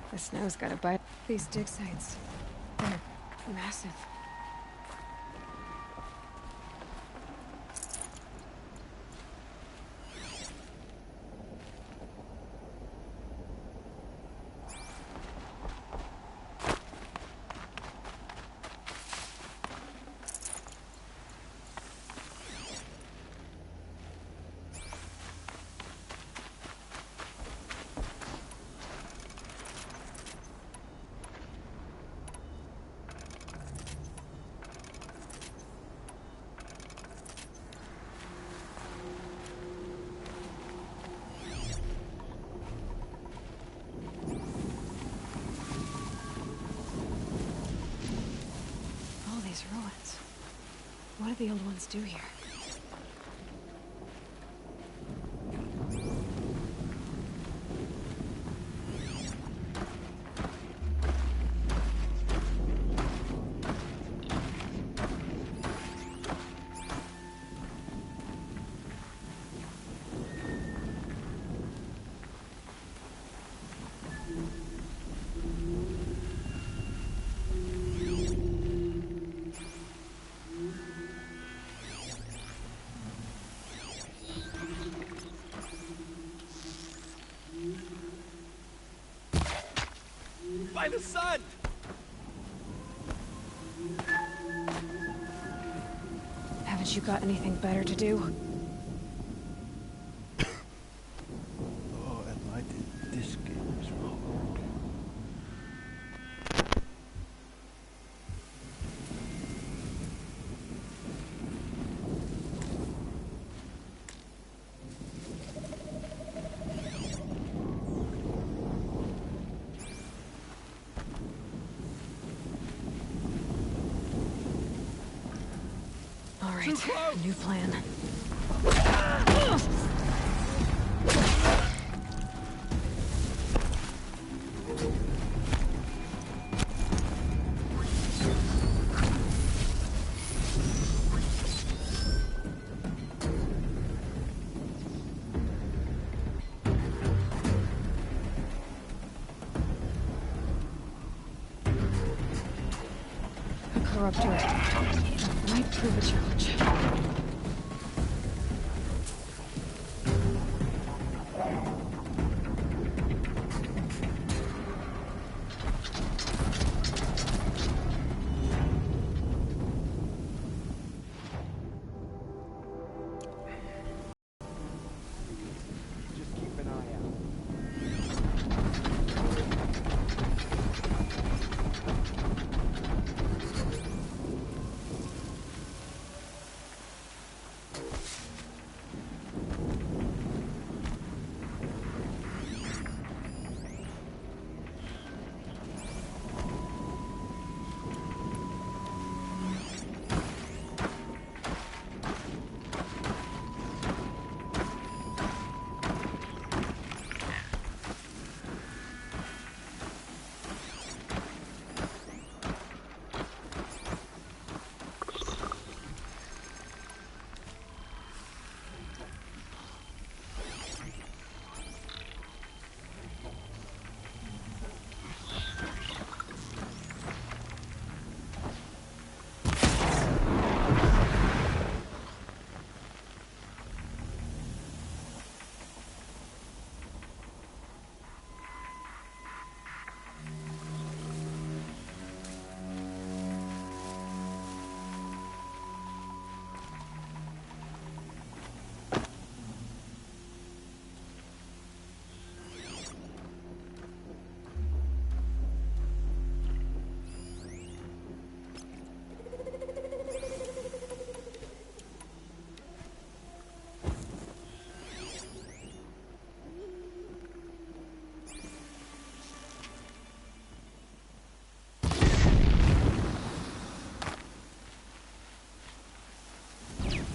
The snow's got a bite. These dig sites, they're massive. Ruins. What do the old ones do here? By the sun! Haven't you got anything better to do? Oh, and I did this game as well. New plan. Hook her up to it. Might prove a challenge.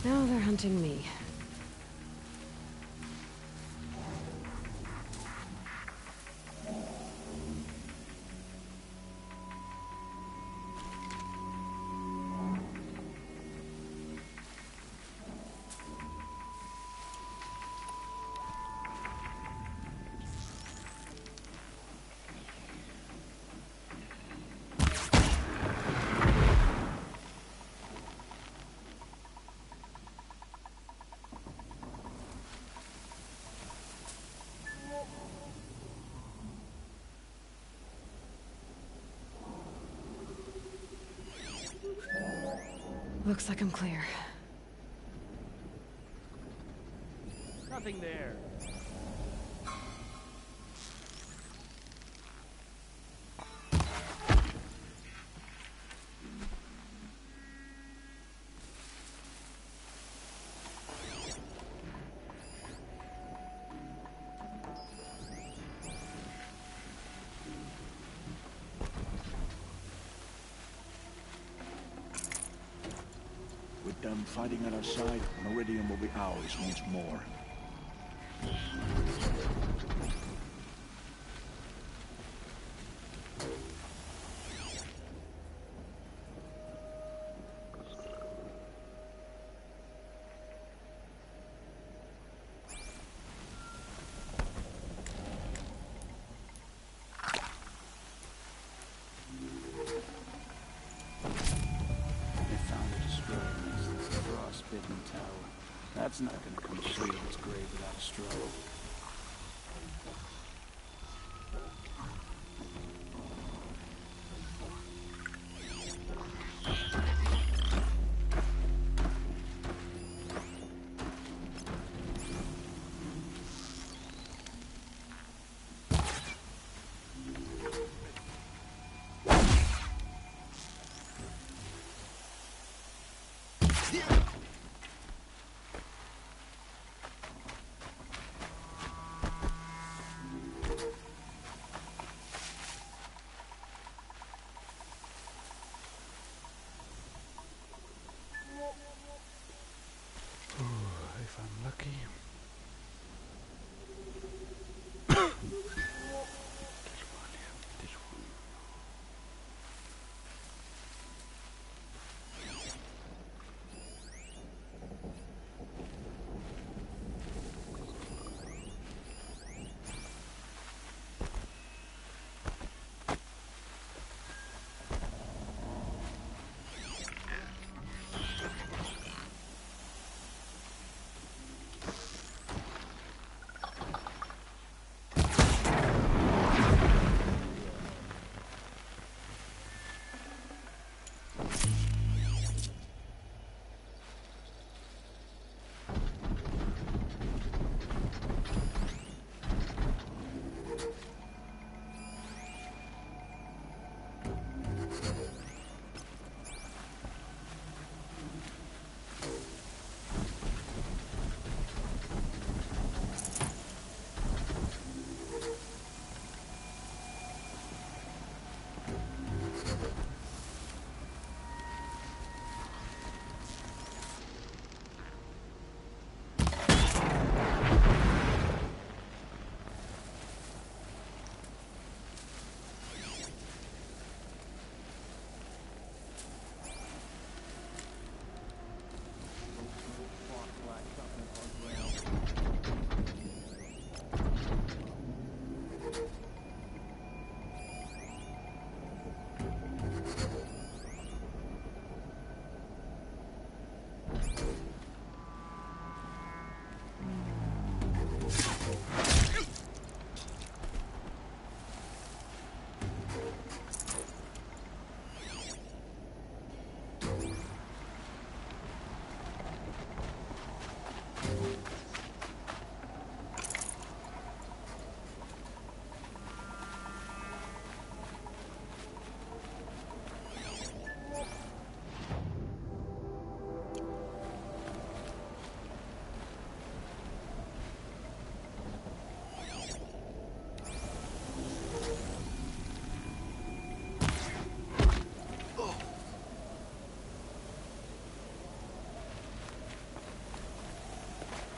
Now they're hunting me. Looks like I'm clear. Nothing there. With them fighting at our side, Meridian will be ours once more. That's not gonna come free of its grave without a struggle. If I'm lucky.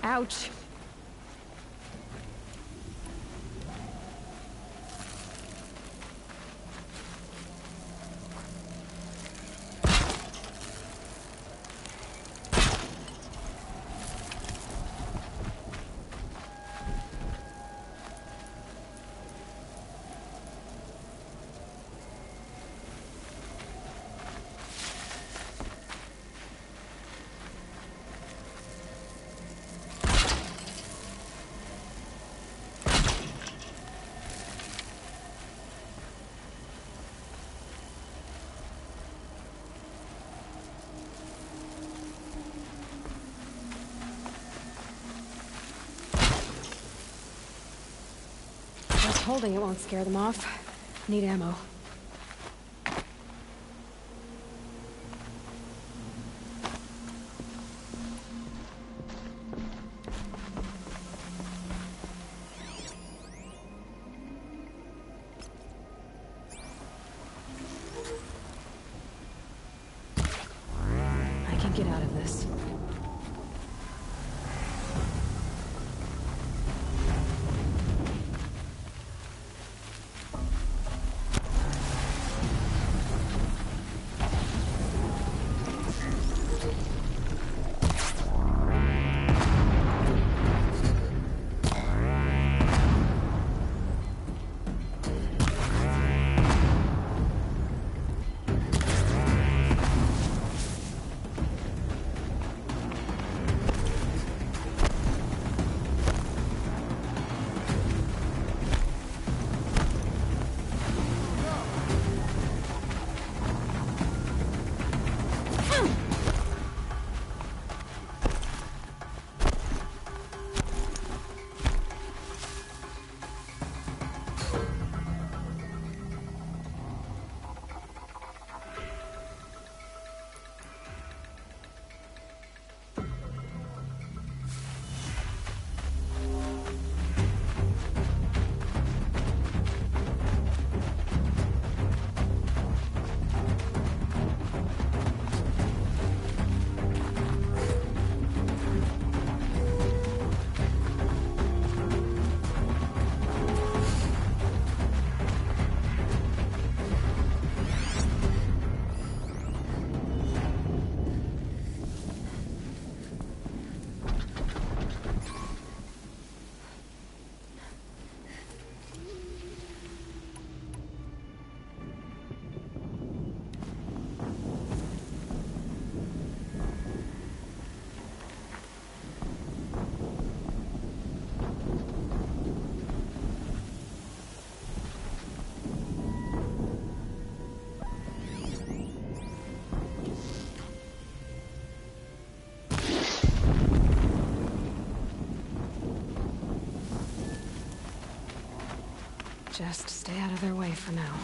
Ouch. Holding it won't scare them off. Need ammo. I can get out of this. Just stay out of their way for now.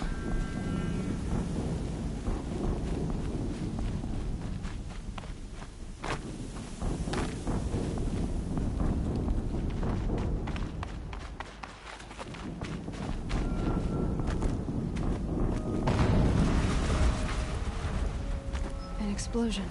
An explosion.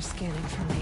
they're scanning for me.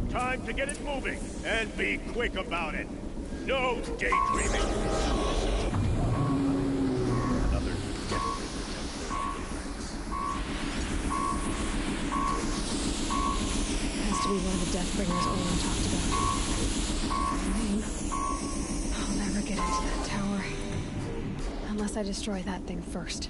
Time to get it moving, and be quick about it. No daydreaming. Another Has to be one of the Deathbringers Olin talked about. Name? I'll never get into that tower. Unless I destroy that thing first.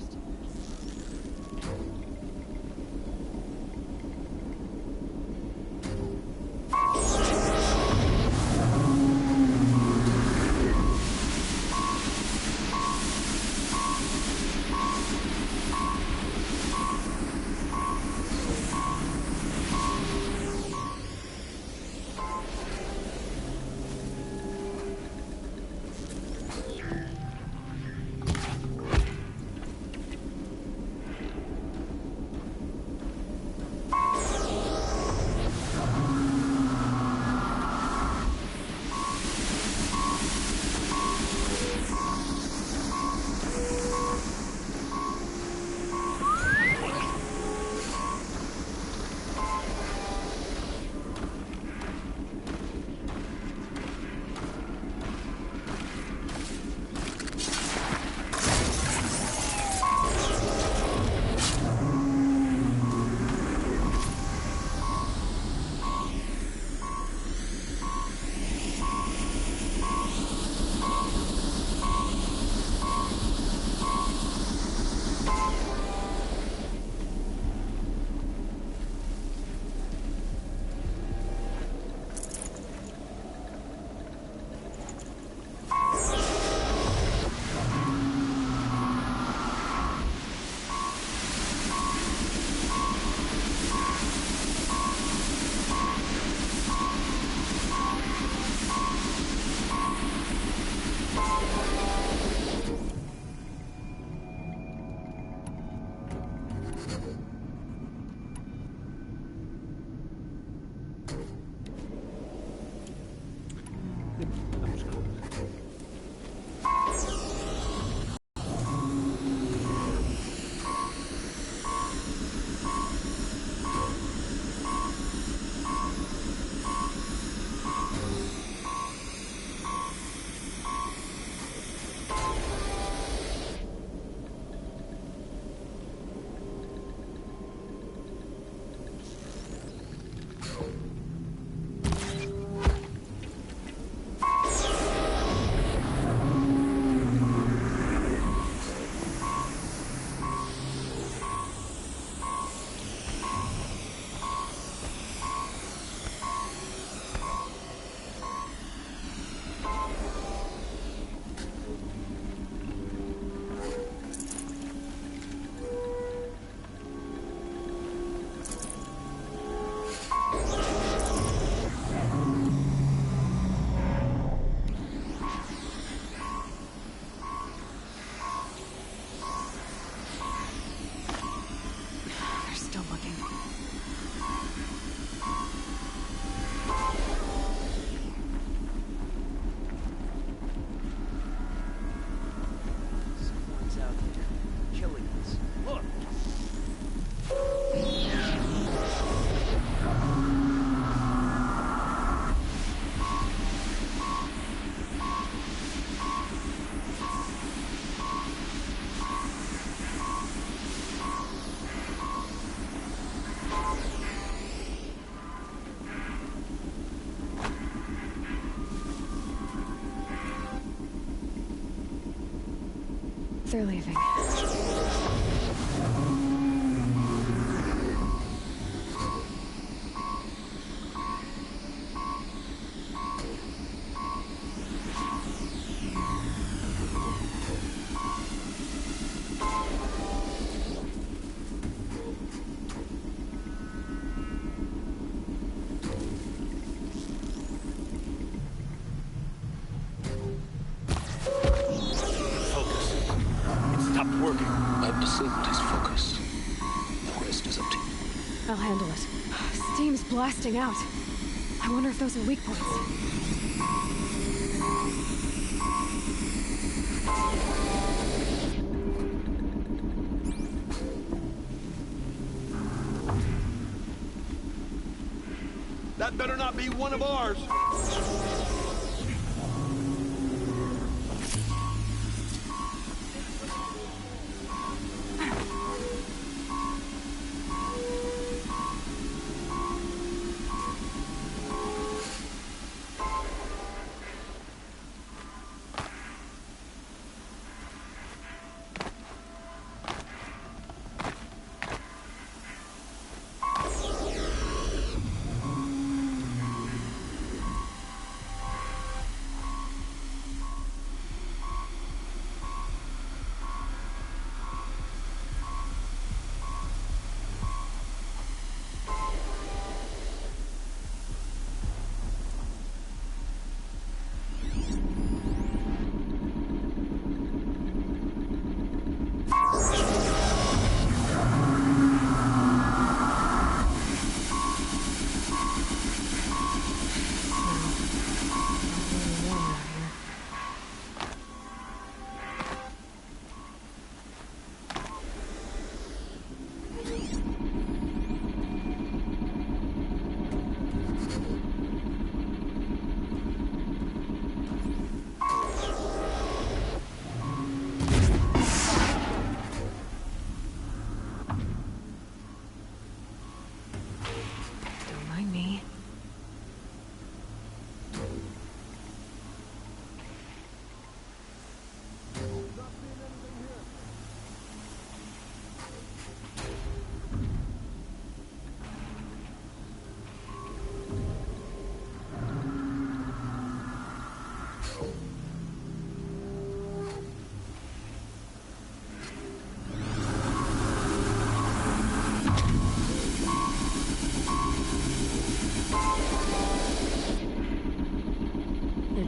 They're leaving. I've disabled his focus. The rest is up to you. I'll handle it. Steam's blasting out. I wonder if those are weak points. That better not be one of ours.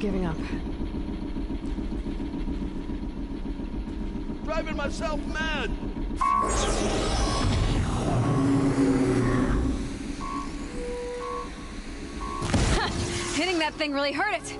Giving up. Driving myself mad! Hitting that thing really hurt it!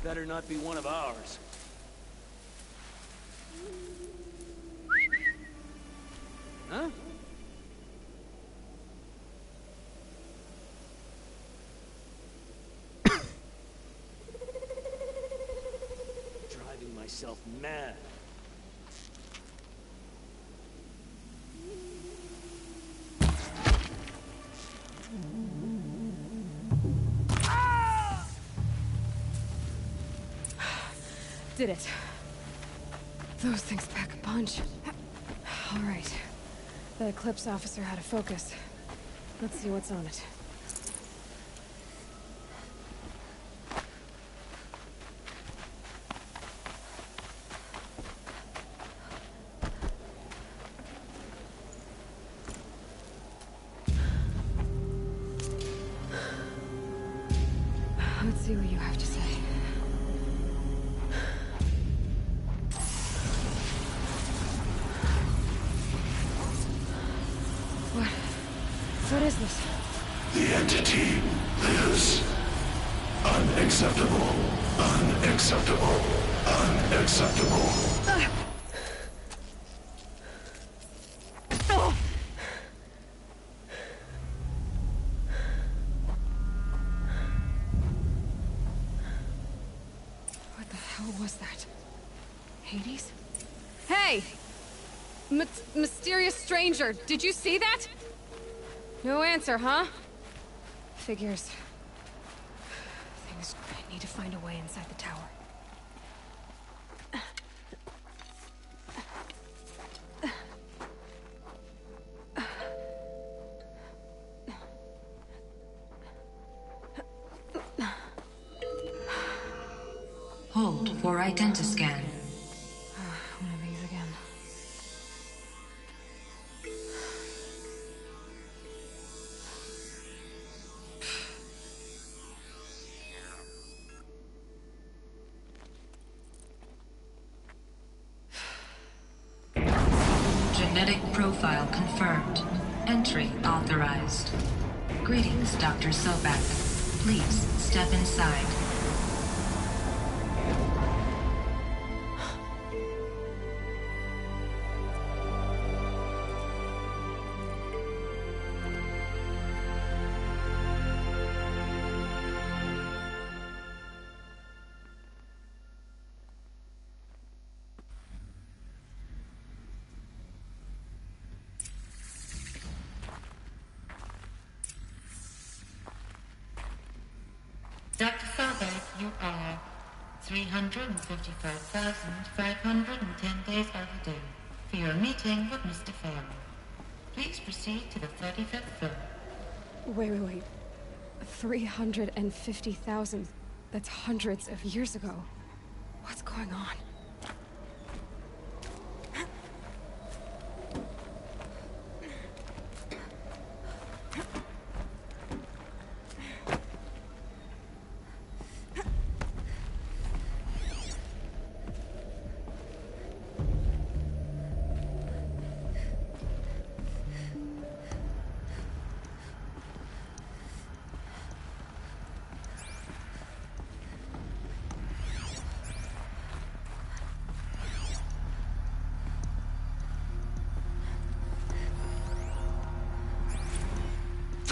better not be one of ours. Huh? Driving myself mad. Did it. Those things pack a punch. All right. The Eclipse officer had a focus. Let's see what's on it. Let's see what you have to say. What is this? The entity lives. Unacceptable. Unacceptable. Unacceptable. What the hell was that? Hades? Hey! Mysterious stranger, did you see that? No answer, huh? Figures. Things need to find a way inside the tower. Hold for identiscan. One of these again. Genetic profile confirmed. Entry authorized. Greetings, Dr. Sobek. Please step inside. Dr. Sobek, you are 355,510 days overdue for your meeting with Mr. Farrell. Please proceed to the 35th floor. Wait. 350,000. That's hundreds of years ago. What's going on?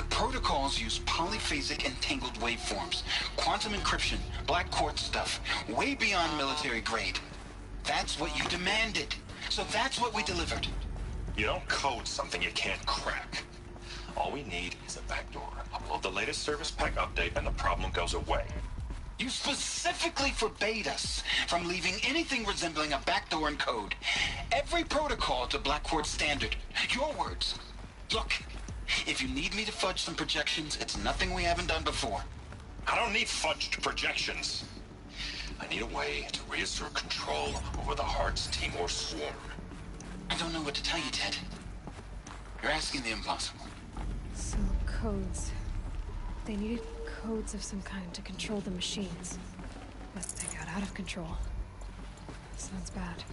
Protocols use polyphasic entangled waveforms, quantum encryption, black quartz stuff, way beyond military grade. That's what you demanded. So that's what we delivered. You don't code something you can't crack. All we need is a backdoor. Upload the latest service pack update and the problem goes away. You specifically forbade us from leaving anything resembling a backdoor in code. Every protocol to black quartz standard. Your words. Look. If you need me to fudge some projections, it's nothing we haven't done before. I don't need fudged projections. I need a way to reassert control over the Heart's Timor swarm. I don't know what to tell you, Ted. You're asking the impossible. So, codes. They needed codes of some kind to control the machines. But they got out of control. Sounds bad.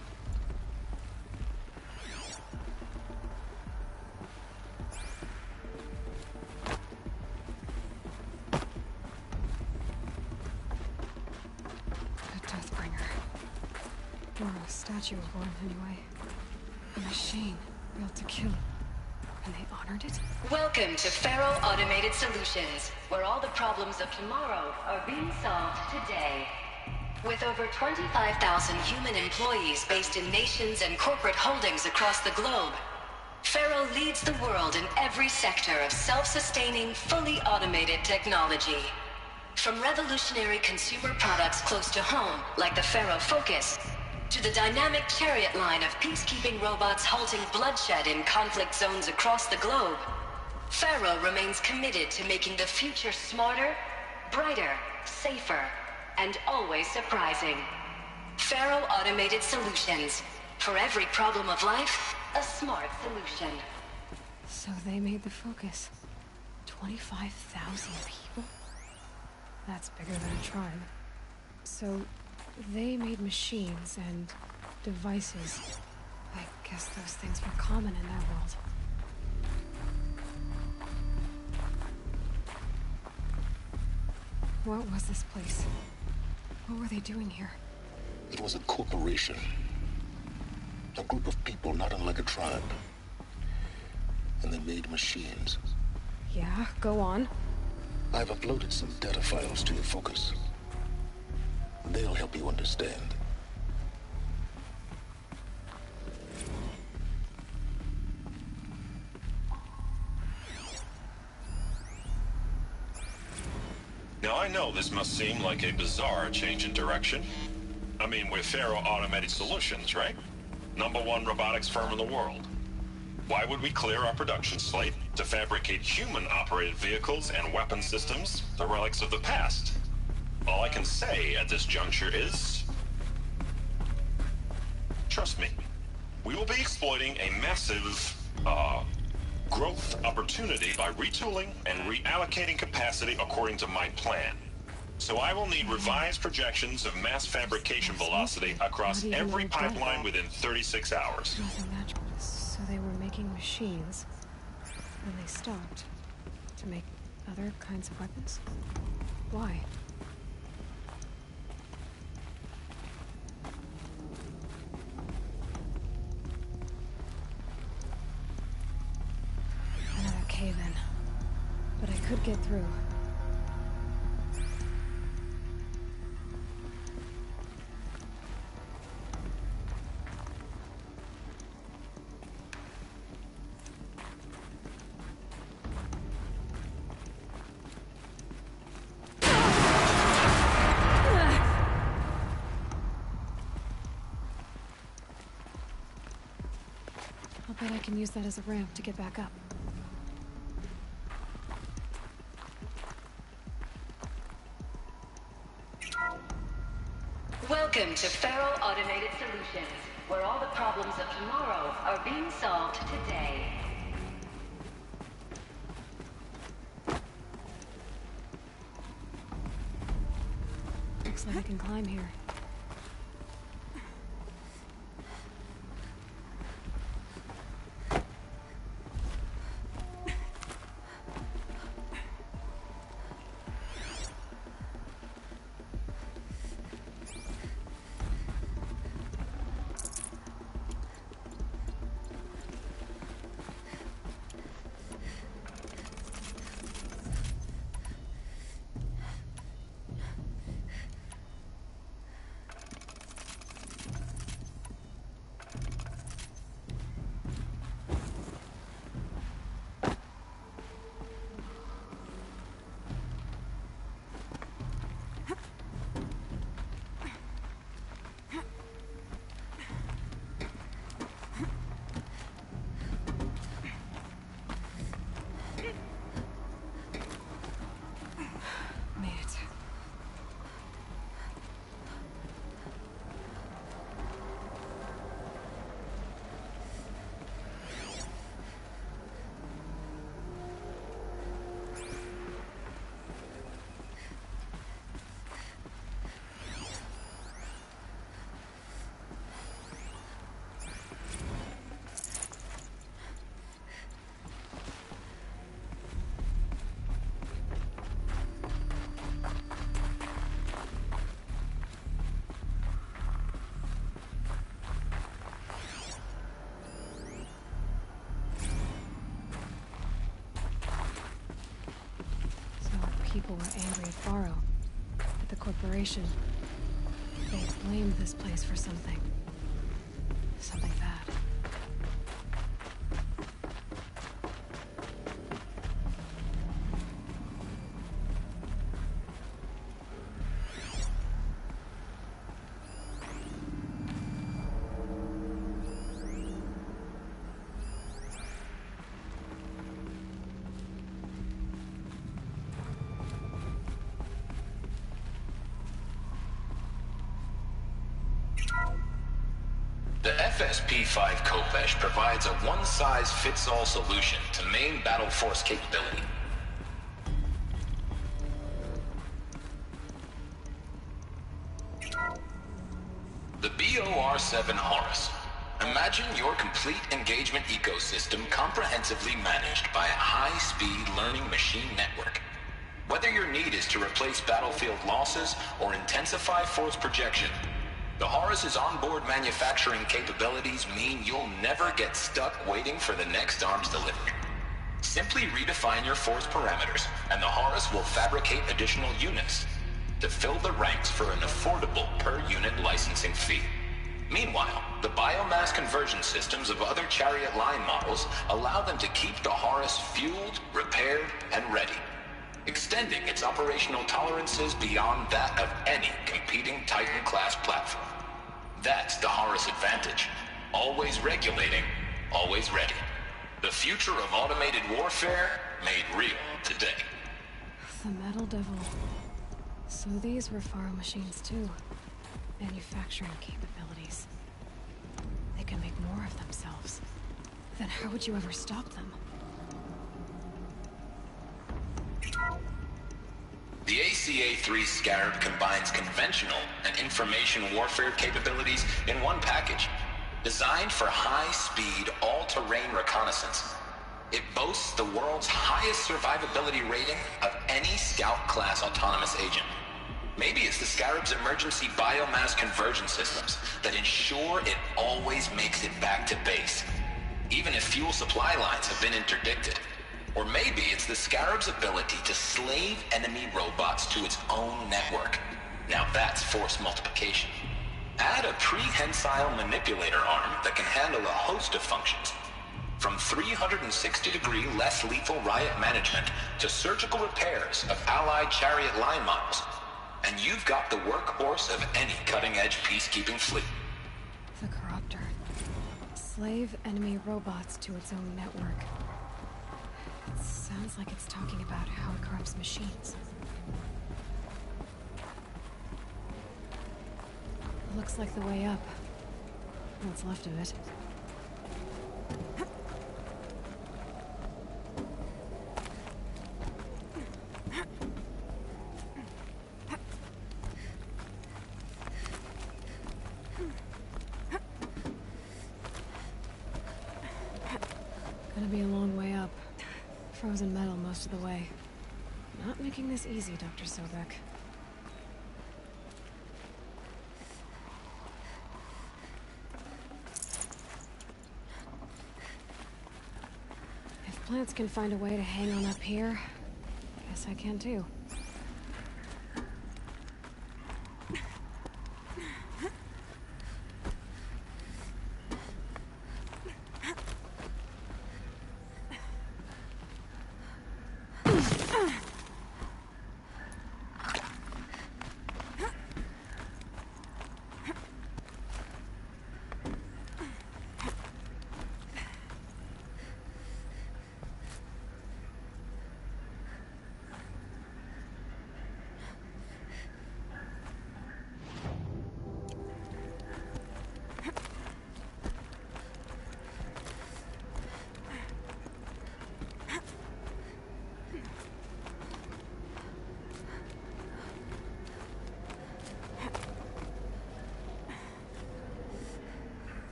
Or a statue of one, anyway. A machine built to kill. And they honored it? Welcome to Faro Automated Solutions, where all the problems of tomorrow are being solved today. With over 25,000 human employees based in nations and corporate holdings across the globe, Faro leads the world in every sector of self-sustaining, fully automated technology. From revolutionary consumer products close to home, like the Faro Focus, to the dynamic chariot line of peacekeeping robots halting bloodshed in conflict zones across the globe, Faro remains committed to making the future smarter, brighter, safer, and always surprising. Faro Automated Solutions. For every problem of life, a smart solution. So they made the Focus. 25,000 people? That's bigger than a tribe. So they made machines and devices. I guess those things were common in their world. What was this place? What were they doing here? It was a corporation. A group of people not unlike a tribe. And they made machines. Yeah, go on. I've uploaded some data files to your Focus. They'll help you understand. Now I know this must seem like a bizarre change in direction. I mean, we're Faro Automated Solutions, right? #1 robotics firm in the world. Why would we clear our production slate to fabricate human-operated vehicles and weapon systems, the relics of the past? All I can say at this juncture is... trust me. We will be exploiting a massive, growth opportunity by retooling and reallocating capacity according to my plan. So I will need revised projections of mass fabrication velocity across every pipeline within 36 hours. Nothing natural. So they were making machines, and they stopped to make other kinds of weapons? Why? Another cave-in. But I could get through. I'll bet I can use that as a ramp to get back up. Welcome to Faro Automated Solutions, where all the problems of tomorrow are being solved today. Looks like I can climb here. people were angry at Faro. At the corporation. They blamed this place for something. Something bad. The FSP-5 Kopesh provides a one-size-fits-all solution to main battle force capability. The BOR-7 Horus. Imagine your complete engagement ecosystem comprehensively managed by a high-speed learning machine network. Whether your need is to replace battlefield losses or intensify force projection, the Horus's onboard manufacturing capabilities mean you'll never get stuck waiting for the next arms delivery. Simply redefine your force parameters, and the Horus will fabricate additional units to fill the ranks for an affordable per-unit licensing fee. Meanwhile, the biomass conversion systems of other Chariot line models allow them to keep the Horus fueled, repaired, and ready, extending its operational tolerances beyond that of any competing Titan-class platform. That's the Horus advantage. Always regulating, always ready. The future of automated warfare made real today. The Metal Devil. So these were Faro machines too. Manufacturing capabilities. They can make more of themselves. Then how would you ever stop them? The ACA-3 Scarab combines conventional and information warfare capabilities in one package, designed for high-speed, all-terrain reconnaissance. It boasts the world's highest survivability rating of any Scout-class autonomous agent. Maybe it's the Scarab's emergency biomass conversion systems that ensure it always makes it back to base, even if fuel supply lines have been interdicted. Or maybe it's the Scarab's ability to slave enemy robots to its own network. Now that's force multiplication. Add a prehensile manipulator arm that can handle a host of functions, from 360-degree less lethal riot management to surgical repairs of allied Chariot line models, and you've got the workhorse of any cutting-edge peacekeeping fleet. The Corruptor. Slave enemy robots to its own network. Sounds like it's talking about how it corrupts machines. Looks like the way up. What's left of it. Gonna be a long way up. Frozen metal most of the way. Not making this easy, Dr. Sobek. If plants can find a way to hang on up here, guess I can too.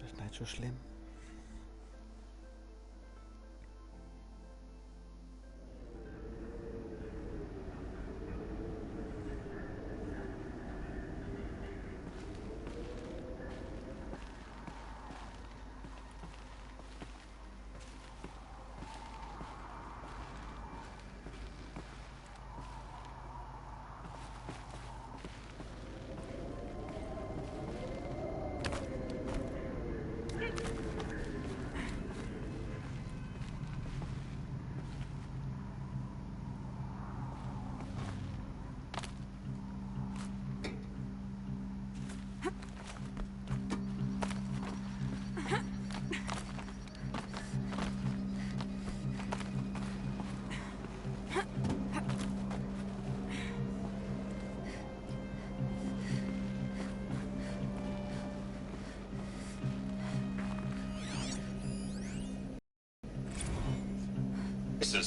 Das ist nicht so schlimm.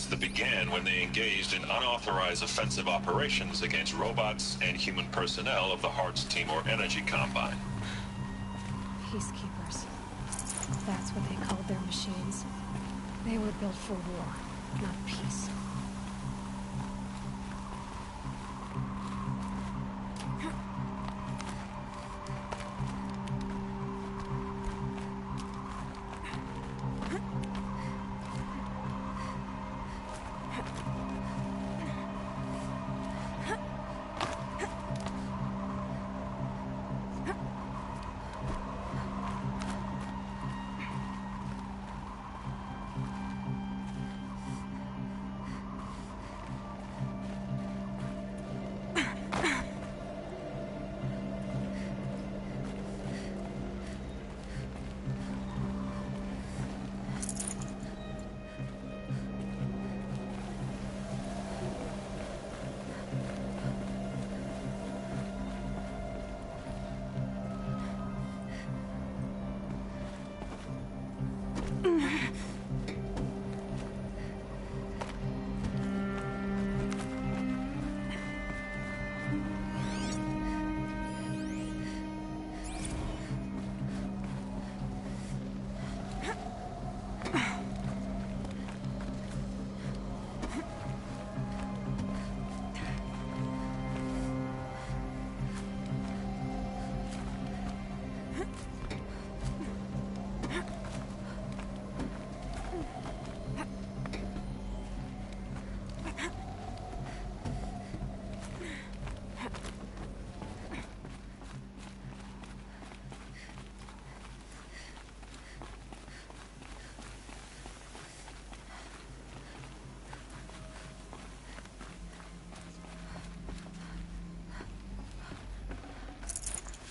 process that began when they engaged in unauthorized offensive operations against robots and human personnel of the Hearts Timor Energy Combine. Peacekeepers. That's what they called their machines. They were built for war, not peace.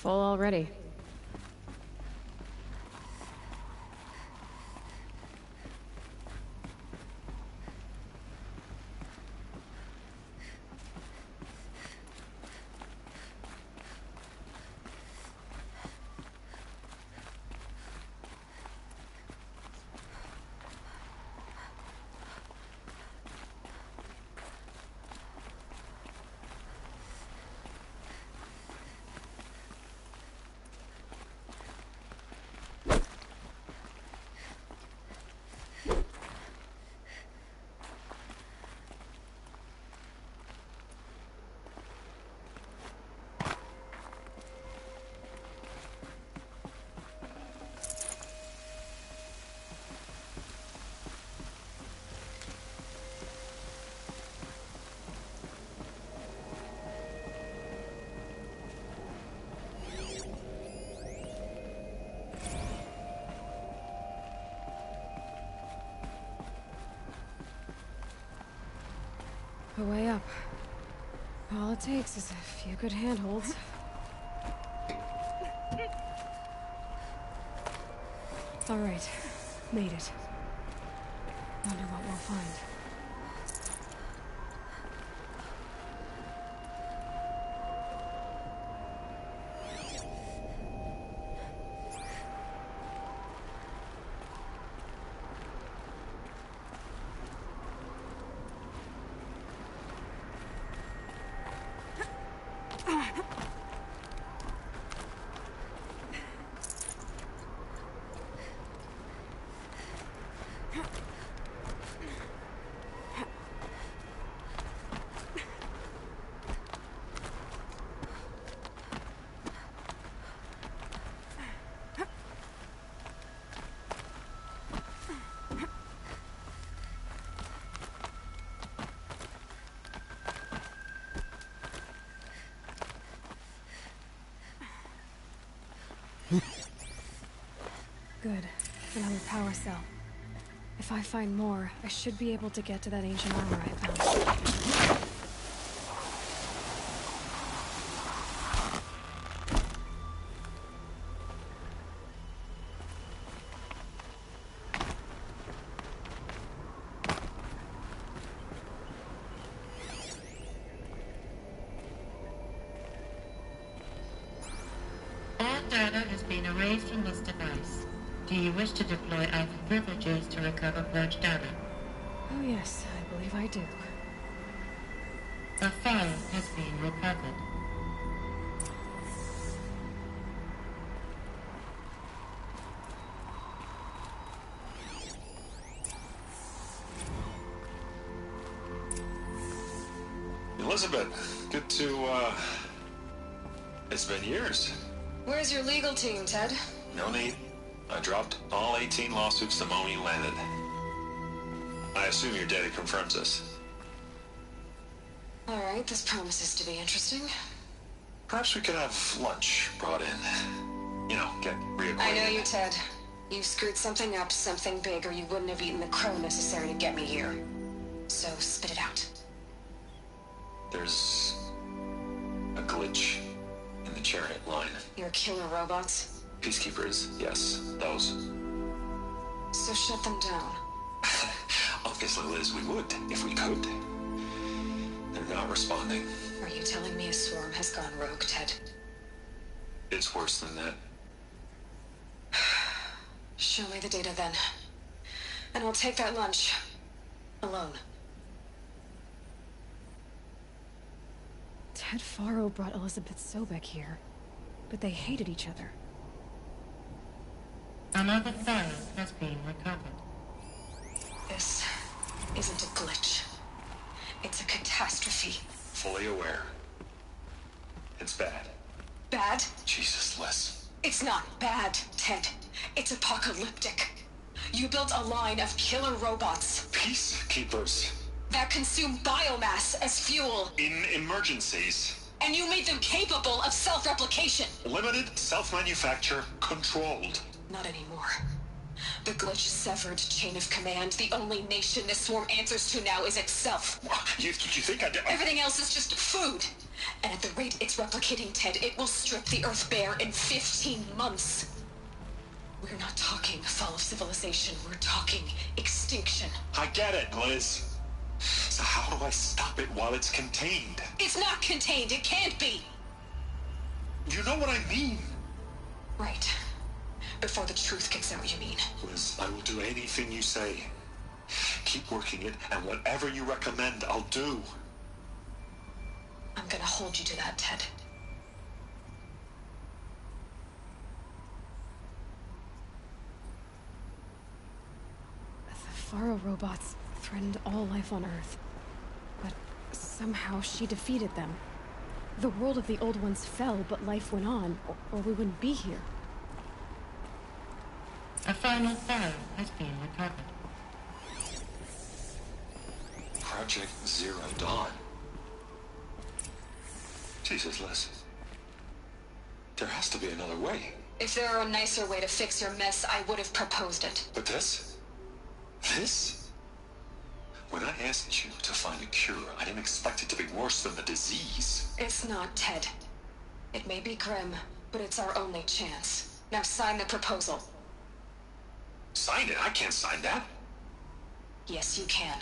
Full already. A way up. All it takes is a few good handholds. All right. Made it. Wonder what we'll find. Good. Another power cell. If I find more, I should be able to get to that ancient armor I found. All data has been erased from this device. Do you wish to deploy Alpha privileges to recover purged data? Oh yes, I'd believe I do. A file has been recovered. Elizabeth, good to, it's been years. Where's your legal team, Ted? No need. I dropped all 18 lawsuits the moment you landed. I assume your daddy confirms this. Alright, this promises to be interesting. Perhaps we could have lunch brought in. You know, get reacquainted. I know you, Ted. You screwed something up, something big, or you wouldn't have eaten the crow necessary to get me here. So, spit it out. There's a glitch in the chariot line. Your killer robots? Peacekeepers, yes, those. So shut them down. Obviously, Liz, we would, if we could. They're not responding. Are you telling me a swarm has gone rogue, Ted? It's worse than that. Show me the data then. And I'll take that lunch. Alone. Ted Faro brought Elizabeth Sobek here, but they hated each other. Another file has been recovered. This isn't a glitch. It's a catastrophe. Fully aware. It's bad. Bad? Jesus, Liz. It's not bad, Ted. It's apocalyptic. You built a line of killer robots. Peacekeepers. That consume biomass as fuel. In emergencies. And you made them capable of self-replication. Limited, self-manufacture, controlled. Not anymore. The glitch severed chain of command. The only nation this swarm answers to now is itself. You think I did? Everything else is just food. And at the rate it's replicating, Ted, it will strip the Earth bare in 15 months. We're not talking fall of civilization. We're talking extinction. I get it, Liz. So how do I stop it while it's contained? It's not contained. It can't be. You know what I mean. Right. Before the truth gets out, you mean? Liz, I will do anything you say. Keep working it, and whatever you recommend, I'll do. I'm gonna hold you to that, Ted. The Faro robots threatened all life on Earth. But somehow she defeated them. The world of the Old Ones fell, but life went on, or we wouldn't be here. A final file has been recovered. Project Zero Dawn. Jesus, Liz. There has to be another way. If there were a nicer way to fix your mess, I would have proposed it. But this? This? When I asked you to find a cure, I didn't expect it to be worse than the disease. It's not, Ted. It may be grim, but it's our only chance. Now sign the proposal. Sign it? I can't sign that. Yes, you can.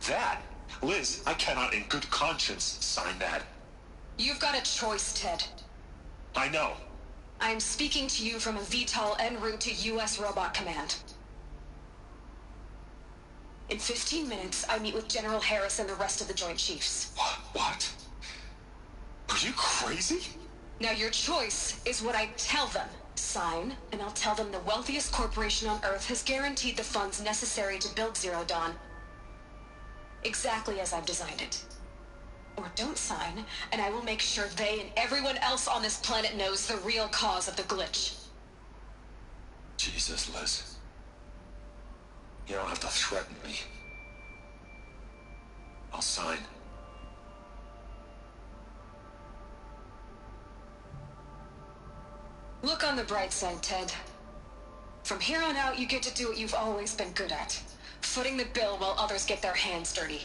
That? Liz, I cannot in good conscience sign that. You've got a choice, Ted. I know. I am speaking to you from a VTOL en route to U.S. Robot Command. In 15 minutes, I meet with General Harris and the rest of the Joint Chiefs. What? Are you crazy? Now your choice is what I tell them. Sign, and I'll tell them the wealthiest corporation on Earth has guaranteed the funds necessary to build Zero Dawn. Exactly as I've designed it. Or don't sign, and I will make sure they and everyone else on this planet knows the real cause of the glitch. Jesus, Liz. You don't have to threaten me. I'll sign. Look on the bright side, Ted. From here on out, you get to do what you've always been good at. Footing the bill while others get their hands dirty.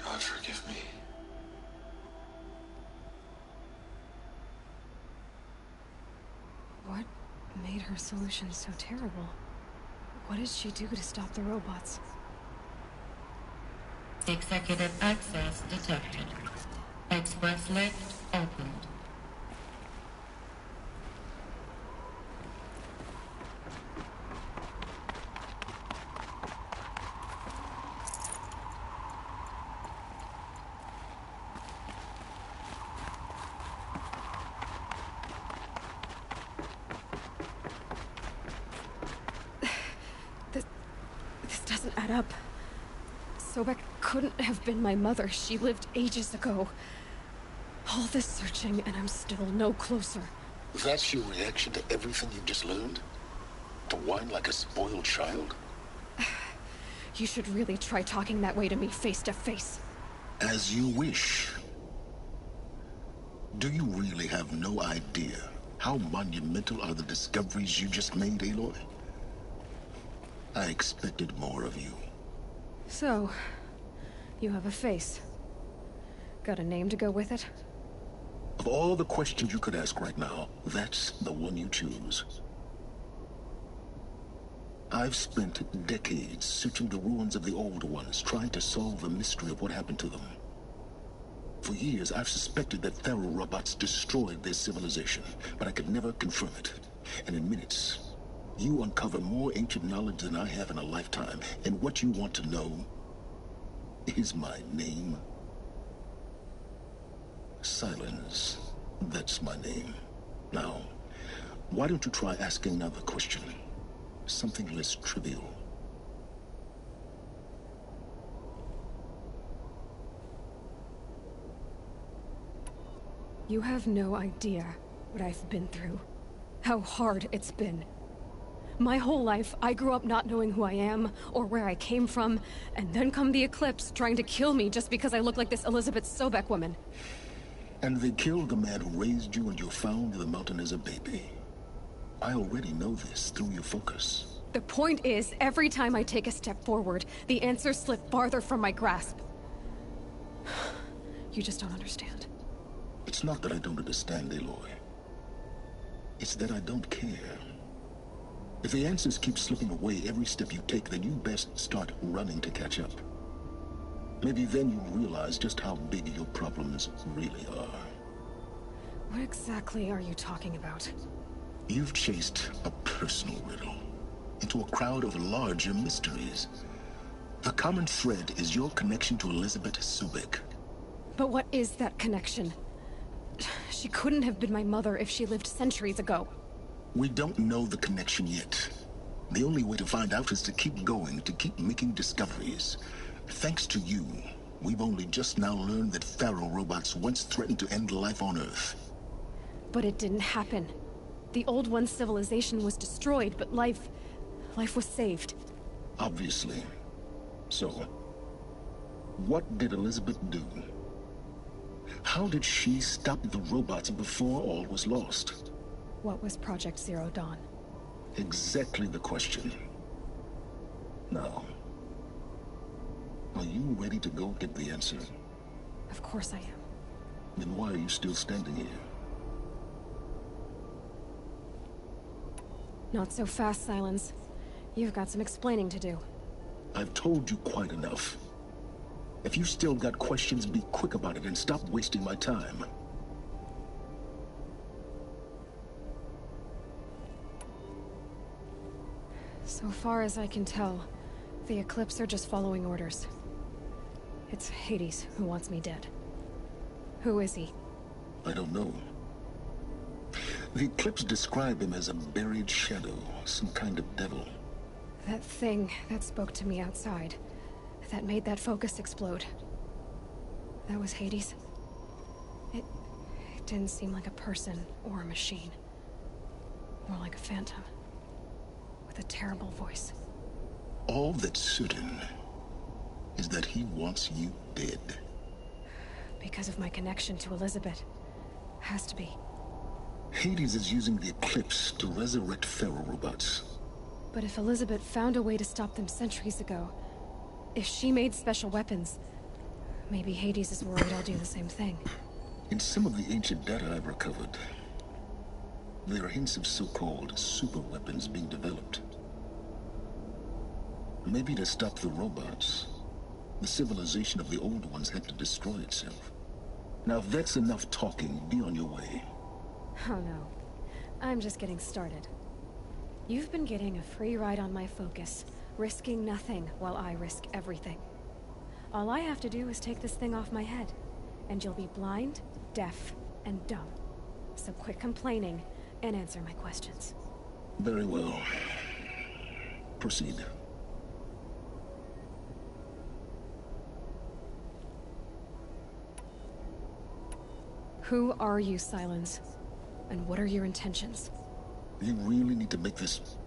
God forgive me. What made her solution so terrible? What did she do to stop the robots? Executive access detected. Express lift opened. doesn't add up. Sobek couldn't have been my mother. She lived ages ago. All this searching, and I'm still no closer. That's your reaction to everything you've just learned? To whine like a spoiled child? You should really try talking that way to me face to face. As you wish. Do you really have no idea how monumental are the discoveries you just made, Aloy? I expected more of you. So, you have a face. Got a name to go with it? Of all the questions you could ask right now, that's the one you choose. I've spent decades searching the ruins of the old ones, trying to solve the mystery of what happened to them. For years, I've suspected that Pharaoh robots destroyed their civilization, but I could never confirm it. And in minutes, you uncover more ancient knowledge than I have in a lifetime. And what you want to know is my name. Silence. That's my name. Now, why don't you try asking another question? Something less trivial. You have no idea what I've been through. How hard it's been. My whole life, I grew up not knowing who I am, or where I came from, and then come the Eclipse trying to kill me just because I look like this Elizabeth Sobek woman. And they killed the man who raised you and you found in the mountain as a baby. I already know this through your focus. The point is, every time I take a step forward, the answers slip farther from my grasp. You just don't understand. It's not that I don't understand, Aloy. It's that I don't care. If the answers keep slipping away every step you take, then you best start running to catch up. Maybe then you'll realize just how big your problems really are. What exactly are you talking about? You've chased a personal riddle into a crowd of larger mysteries. The common thread is your connection to Elizabeth Sobek. But what is that connection? She couldn't have been my mother if she lived centuries ago. We don't know the connection yet. The only way to find out is to keep going, to keep making discoveries. Thanks to you, we've only just now learned that Pharaoh robots once threatened to end life on Earth. But it didn't happen. The Old One's civilization was destroyed, but life was saved. Obviously. So, what did Elizabeth do? How did she stop the robots before all was lost? What was Project Zero Dawn? Exactly the question. Now, are you ready to go get the answer? Of course I am. Then why are you still standing here? Not so fast, Silence. You've got some explaining to do. I've told you quite enough. If you still got questions, be quick about it and stop wasting my time. So far as I can tell, the Eclipse are just following orders. It's Hades who wants me dead. Who is he? I don't know. The Eclipse describe him as a buried shadow, some kind of devil. That thing that spoke to me outside, that made that focus explode. That was Hades. It didn't seem like a person or a machine. More like a phantom. With a terrible voice. All that's certain is that he wants you dead. Because of my connection to Elizabeth. Has to be. Hades is using the Eclipse to resurrect Pharaoh robots. But if Elizabeth found a way to stop them centuries ago, if she made special weapons, maybe Hades is worried I'll do the same thing. In some of the ancient data I've recovered, there are hints of so-called super weapons being developed. Maybe to stop the robots, the civilization of the old ones had to destroy itself. Now if that's enough talking, be on your way. Oh no. I'm just getting started. You've been getting a free ride on my focus, risking nothing while I risk everything. All I have to do is take this thing off my head, and you'll be blind, deaf, and dumb. So quit complaining and answer my questions. Very well. Proceed. Who are you, Silence? And what are your intentions? You really need to make this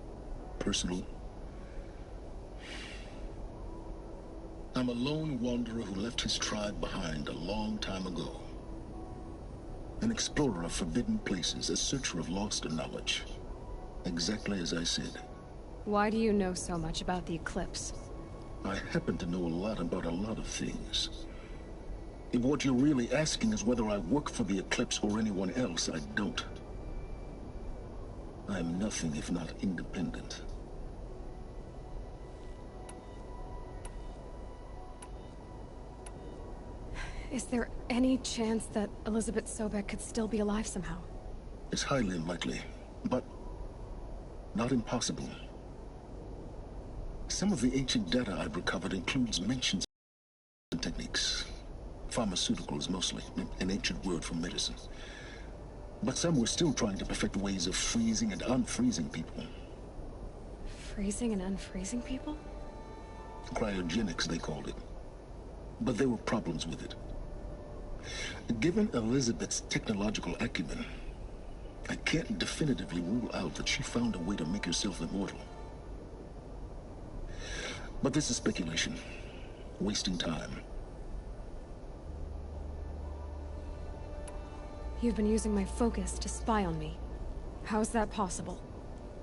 personal? I'm a lone wanderer who left his tribe behind a long time ago. An explorer of forbidden places, a searcher of lost knowledge. Exactly as I said. Why do you know so much about the Eclipse? I happen to know a lot about a lot of things. If what you're really asking is whether I work for the Eclipse or anyone else, I don't. I am nothing if not independent. Is there any chance that Elizabeth Sobek could still be alive somehow? It's highly unlikely, but not impossible. Some of the ancient data I've recovered includes mentions of techniques. Pharmaceuticals mostly, an ancient word for medicine. But some were still trying to perfect ways of freezing and unfreezing people. Freezing and unfreezing people? Cryogenics, they called it. But there were problems with it. Given Elizabeth's technological acumen, I can't definitively rule out that she found a way to make herself immortal. But this is speculation. Wasting time. You've been using my focus to spy on me. How's that possible?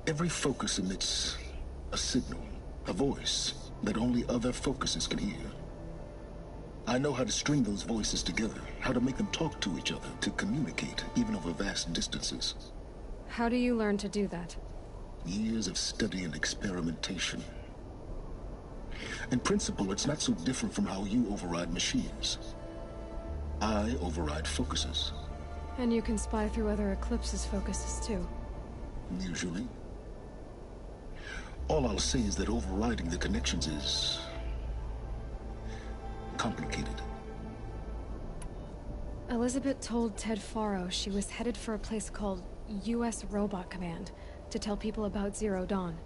Every focus emits a signal, a voice, that only other focuses can hear. I know how to string those voices together, how to make them talk to each other, to communicate, even over vast distances. How do you learn to do that? Years of study and experimentation. In principle, it's not so different from how you override machines. I override focuses. And you can spy through other Eclipse's focuses too. Usually. All I'll say is that overriding the connections is complicated. Elizabeth told Ted Faro she was headed for a place called U.S. Robot Command to tell people about Zero Dawn.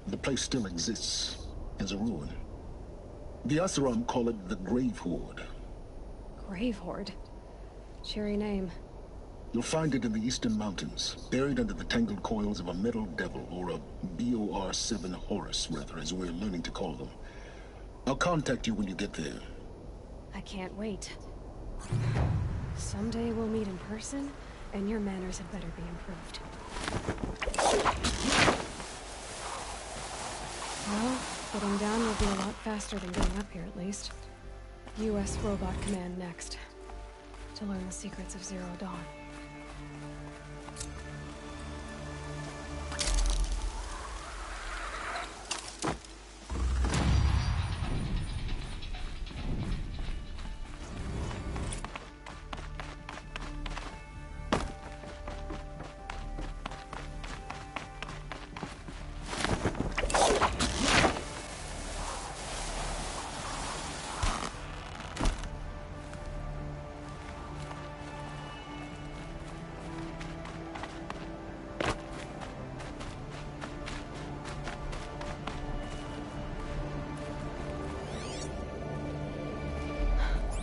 The place still exists as a ruin. The Oseram call it the Grave Horde. Grave Horde? Cheery name. You'll find it in the Eastern Mountains, buried under the tangled coils of a metal devil, or a BOR-7 Horus, rather, as we're learning to call them. I'll contact you when you get there. I can't wait. Someday we'll meet in person, and your manners had better be improved. Well, getting down will be a lot faster than getting up here, at least. U.S. Robot Command next, to learn the secrets of Zero Dawn.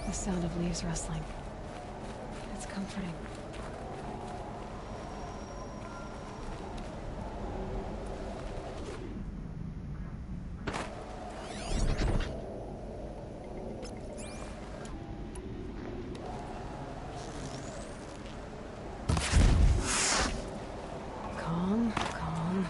The sound of leaves rustling. It's comforting. Calm, calm.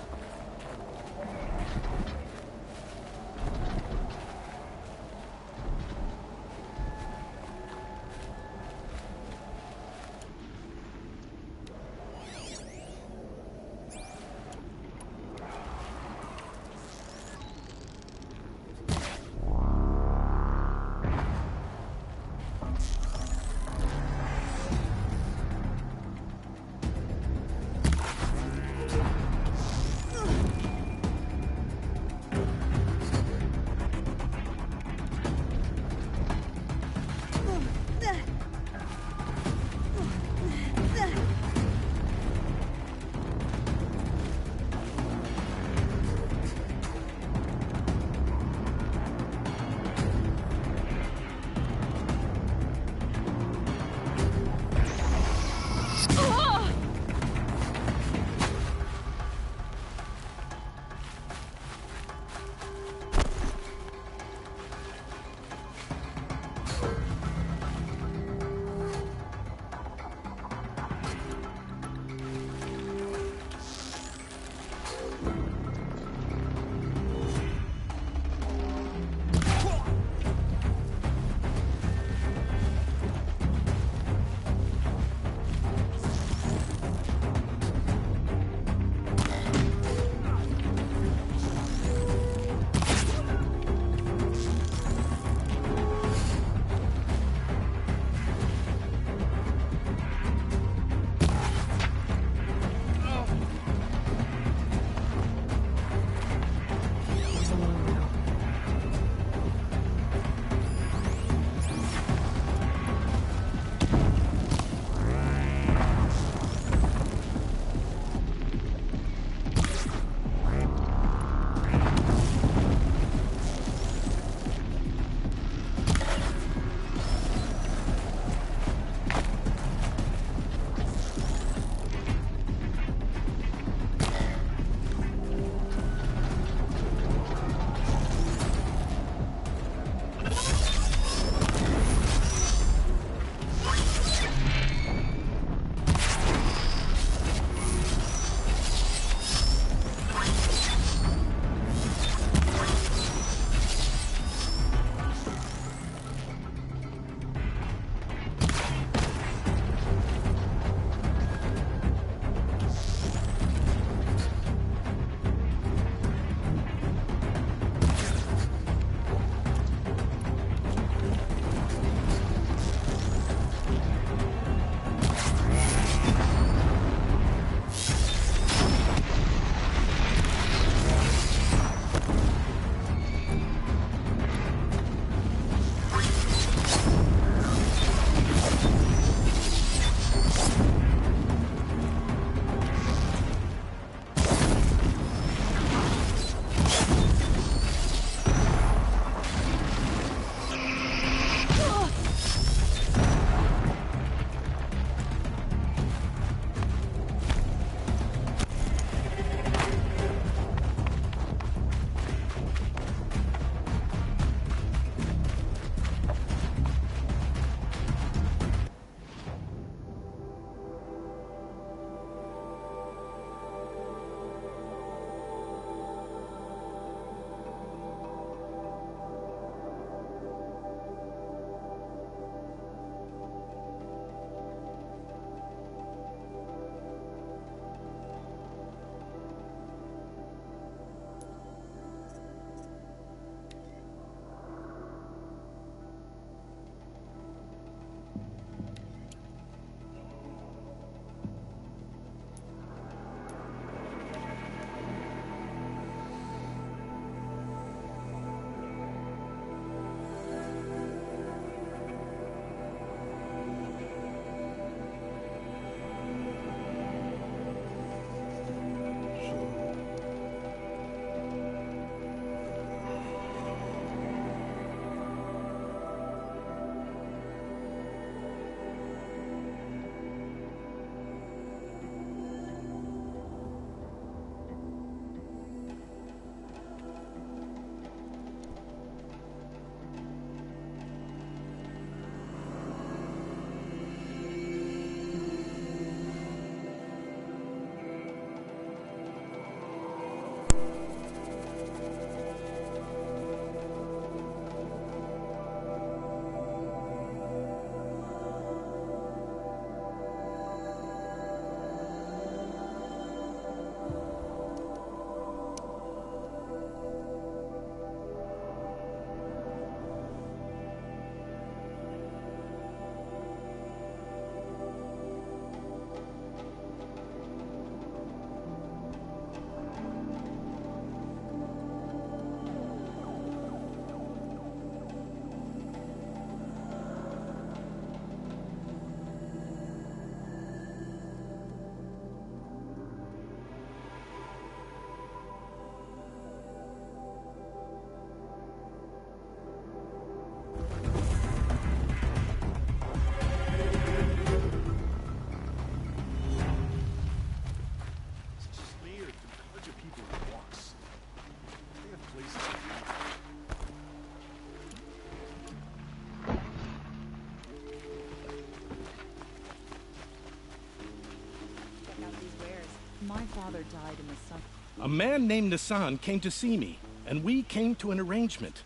father died in the sun. A man named Nissan came to see me, and we came to an arrangement.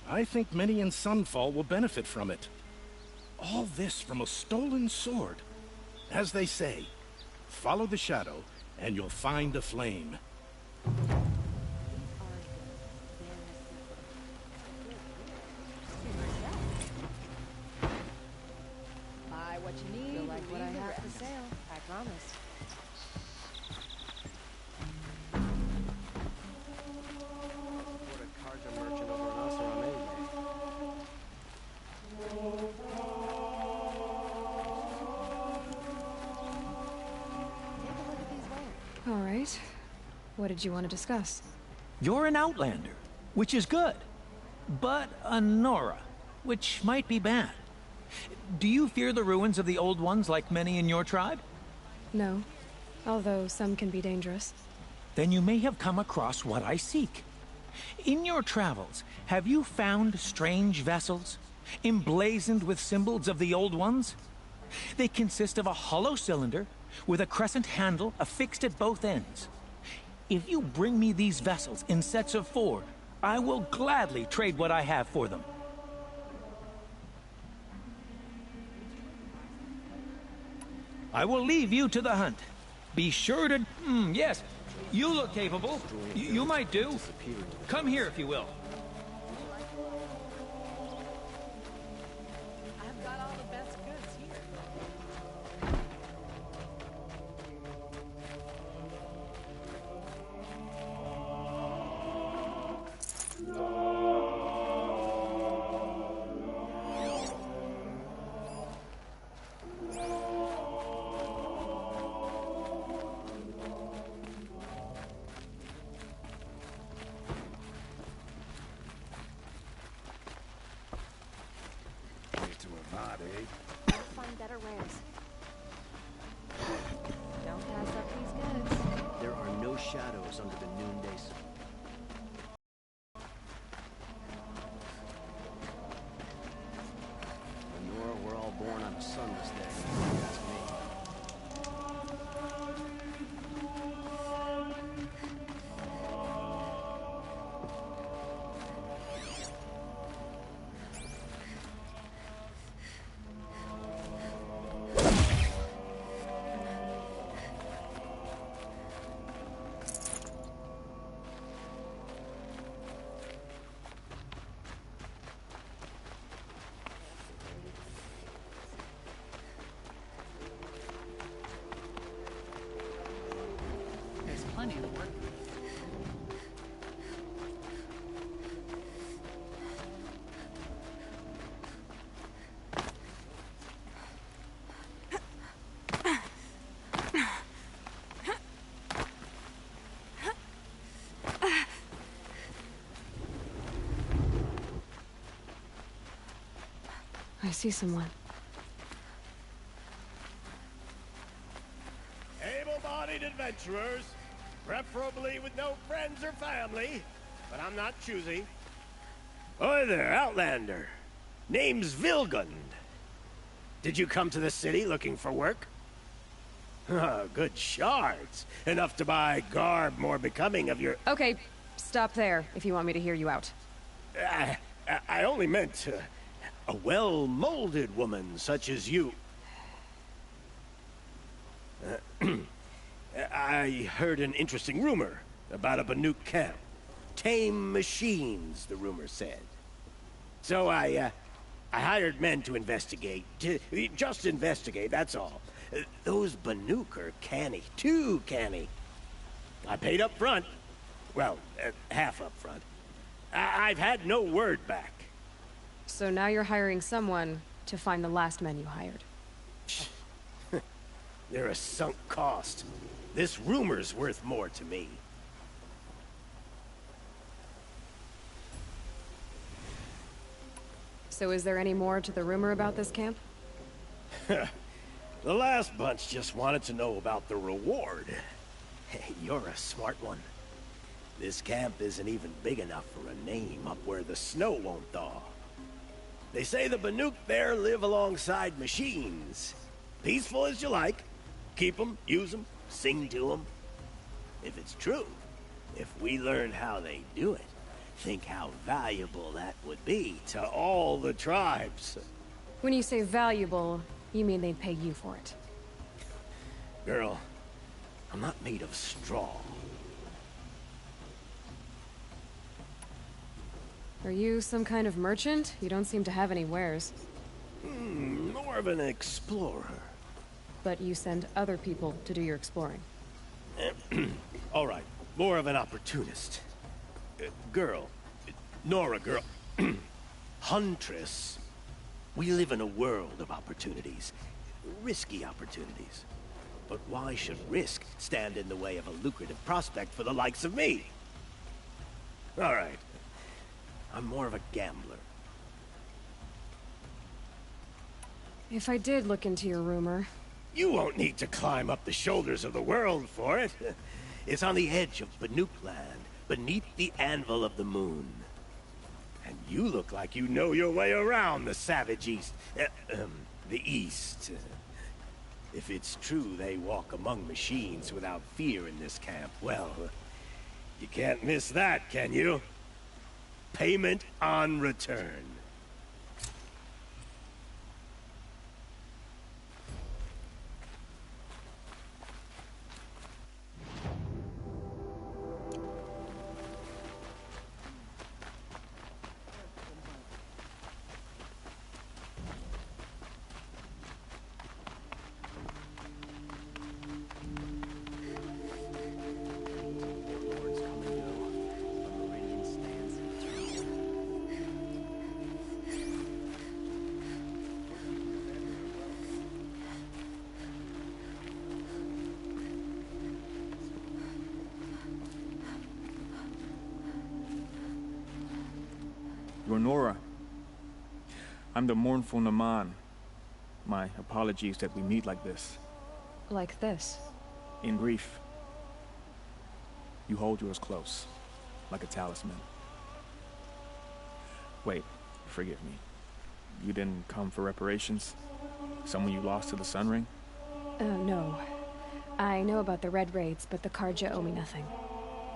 I think many in Sunfall will benefit from it. All this from a stolen sword. As they say, follow the shadow, and you'll find a flame. Buy what you need. You'll like what I have for sale. I promise. What a Karja merchant over in Oseram anyway. All right. What did you want to discuss? You're an outlander, which is good. But a Nora, which might be bad. Do you fear the ruins of the Old Ones like many in your tribe? No. Although some can be dangerous. Then you may have come across what I seek. In your travels, have you found strange vessels, emblazoned with symbols of the Old Ones? They consist of a hollow cylinder with a crescent handle affixed at both ends. If you bring me these vessels in sets of 4, I will gladly trade what I have for them. I will leave you to the hunt. Be sure to... yes, you look capable. You might do. Come here if you will. I've got all the best goods here. I'll find better wares. Don't pass up these goods. There are no shadows under the noonday sun. Lenora, we're all born on a sunless day. That's me. There's plenty to work with. I see someone. Able-bodied adventurers, preferably with no friends or family, but I'm not choosy. Oi there, Outlander. Name's Vilgund. Did you come to the city looking for work? Good shards. Enough to buy garb more becoming of your... Okay, stop there if you want me to hear you out. I only meant a well-molded woman such as you. I heard an interesting rumor about a Banuk camp. Tame machines, the rumor said. So I hired men to investigate. Just investigate, that's all. Those Banuk are canny, too canny. I paid up front. Well, half up front. I've had no word back. So now you're hiring someone to find the last men you hired. They're a sunk cost. This rumor's worth more to me. So is there any more to the rumor about this camp? The last bunch just wanted to know about the reward. Hey, you're a smart one. This camp isn't even big enough for a name up where the snow won't thaw. They say the Banuk there live alongside machines. Peaceful as you like. Keep them, use them, sing to them. if it's true. If we learn how they do it, think how valuable that would be to all the tribes. When you say valuable, you mean they'd pay you for it. Girl, I'm not made of straw. Are you some kind of merchant? You don't seem to have any wares. More of an explorer. But you send other people to do your exploring. All right, more of an opportunist. Girl, Nora girl, Huntress. We live in a world of opportunities. Risky opportunities. But why should risk stand in the way of a lucrative prospect for the likes of me? All right. I'm more of a gambler. If I did look into your rumor... You won't need to climb up the shoulders of the world for it. It's on the edge of Banuk land, beneath the anvil of the moon. And you look like you know your way around the savage east. The east. If it's true they walk among machines without fear in this camp, well, you can't miss that, can you? Payment on return. You're Nora. I'm the mournful Naman. My apologies that we meet like this. Like this? In grief. You hold yours close, like a talisman. Wait, forgive me. You didn't come for reparations? Someone you lost to the Sun Ring? No. I know about the Red Raids, but the Karja owe me nothing.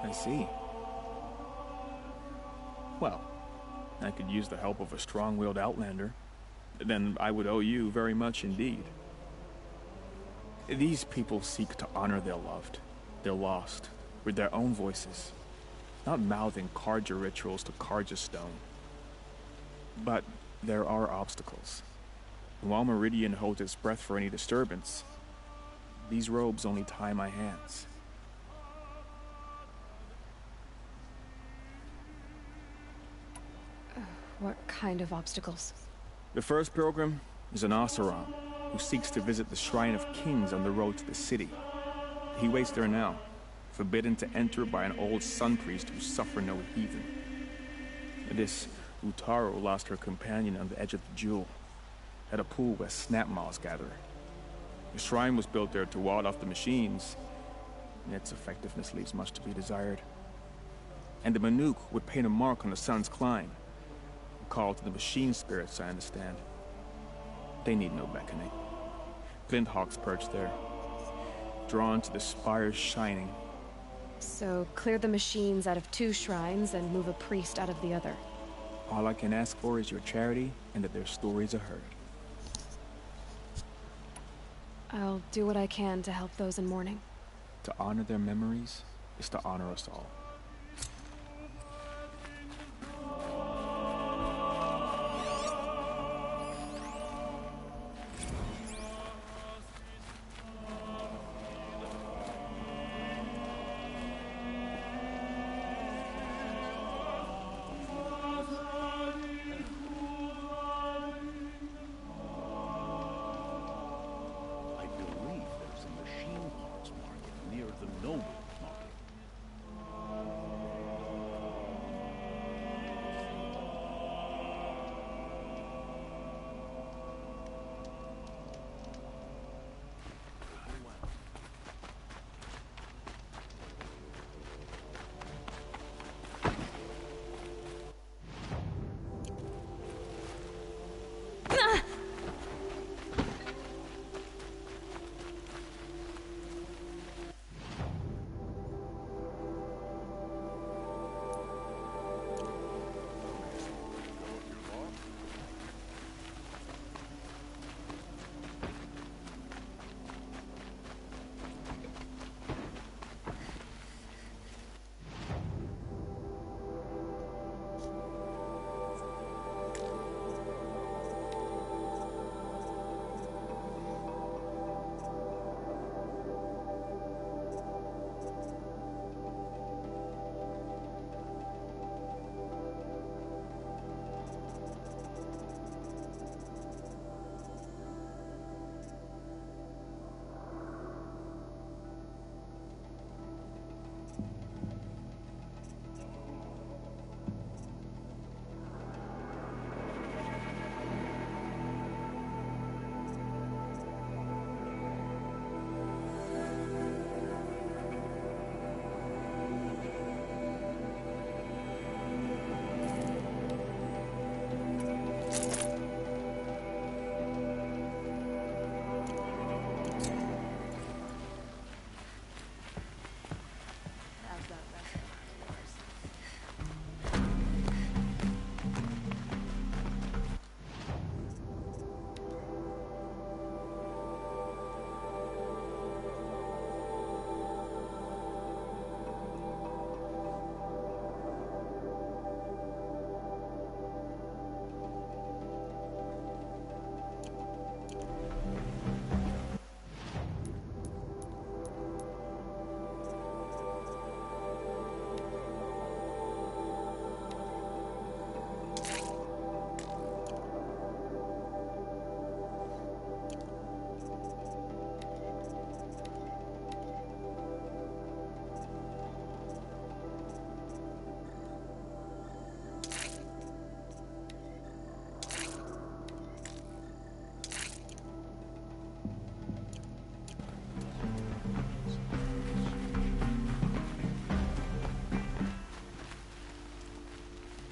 I see. Well, I could use the help of a strong-willed outlander. Then I would owe you very much indeed. These people seek to honor their loved, their lost, with their own voices, not mouthing Karja rituals to Karja stone. But there are obstacles. While Meridian holds its breath for any disturbance, these robes only tie my hands. What kind of obstacles? The first pilgrim is an Oseram who seeks to visit the Shrine of Kings on the road to the city. He waits there now, forbidden to enter by an old sun priest who suffer no heathen. This Utaro lost her companion on the edge of the Jewel, at a pool where snap moths gather. The shrine was built there to ward off the machines, and its effectiveness leaves much to be desired. And the Manuk would paint a mark on the sun's climb, a call to the machine spirits, I understand. They need no beckoning. Glinthawks perch there, drawn to the spires shining. So, clear the machines out of 2 shrines and move a priest out of the other. All I can ask for is your charity and that their stories are heard. I'll do what I can to help those in mourning. To honor their memories is to honor us all.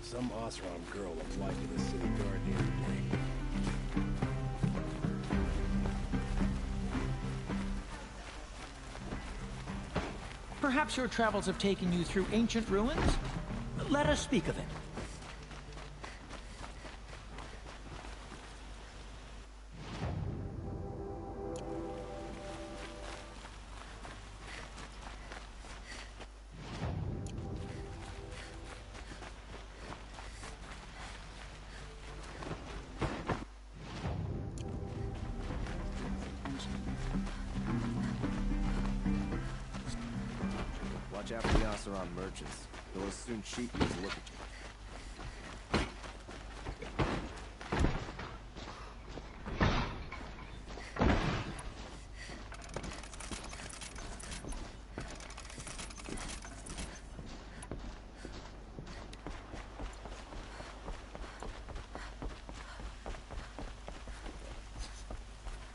Some Oseram girl applied to the city guard the other day. Perhaps your travels have taken you through ancient ruins? Let us speak of it. Watch out for the Oseram merchants. They'll as soon cheat you as look at you.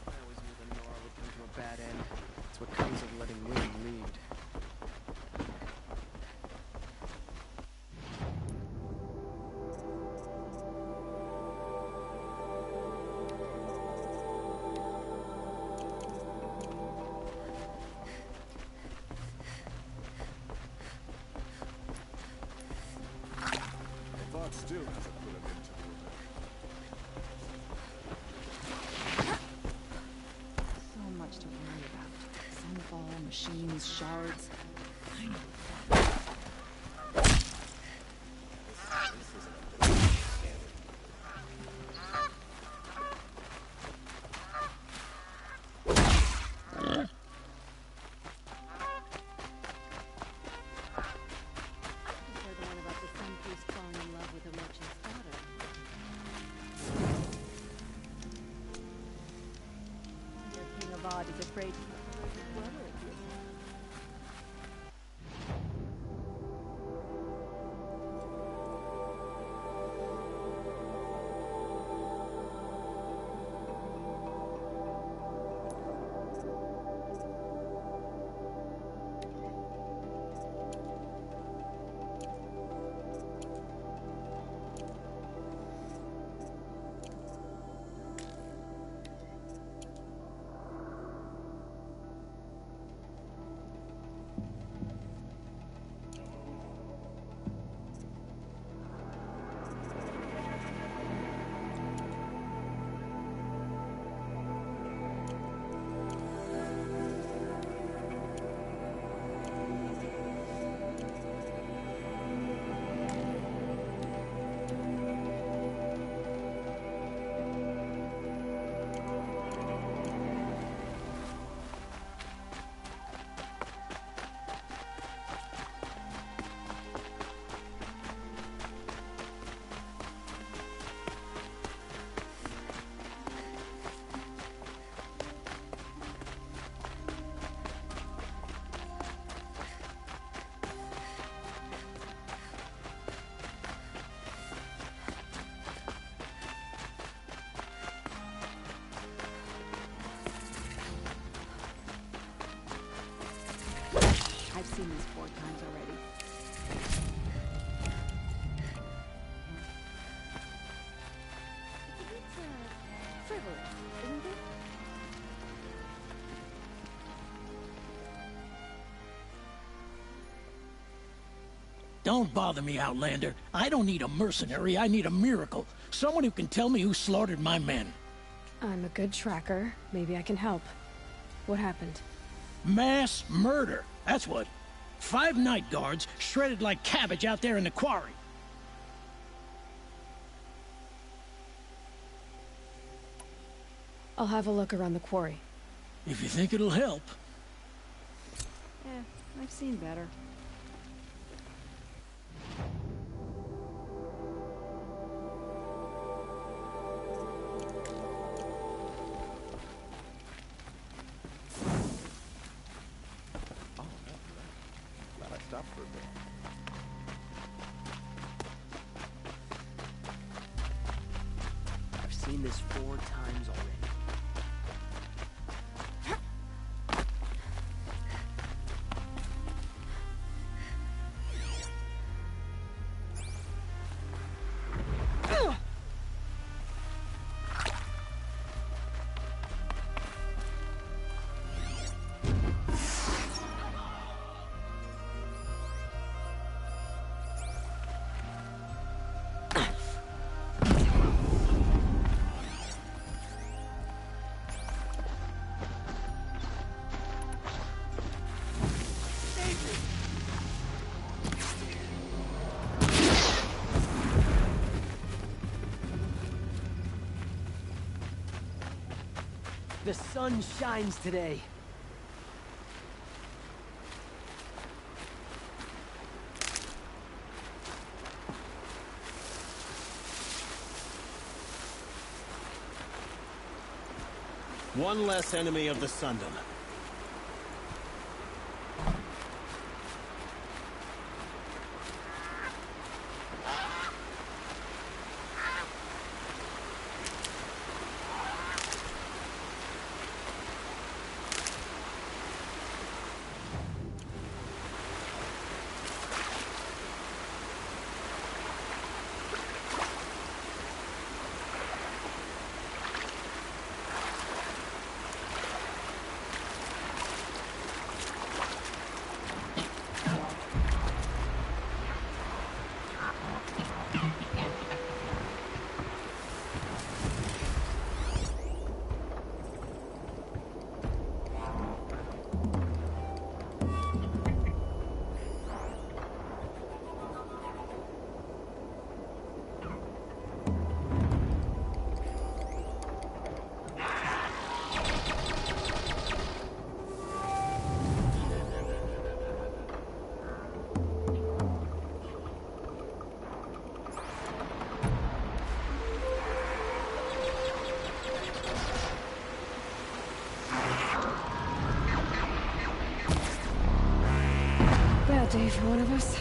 I always knew the Nora would come to a bad end. It's what comes of letting women lead. Still hasn't put an end to the rebellion. So much to worry about. Sunfall, machines, shards. Is afraid to his brother again. I've seen this 4 times already. Don't bother me, Outlander. I don't need a mercenary, I need a miracle. Someone who can tell me who slaughtered my men. I'm a good tracker. Maybe I can help. What happened? Mass murder, that's what. 5 night guards shredded like cabbage out there in the quarry. I'll have a look around the quarry. If you think it'll help. I've seen better. Glad I stopped for a bit. I've seen this 4 times already. The sun shines today. One less enemy of the Sundom. Day for one of us.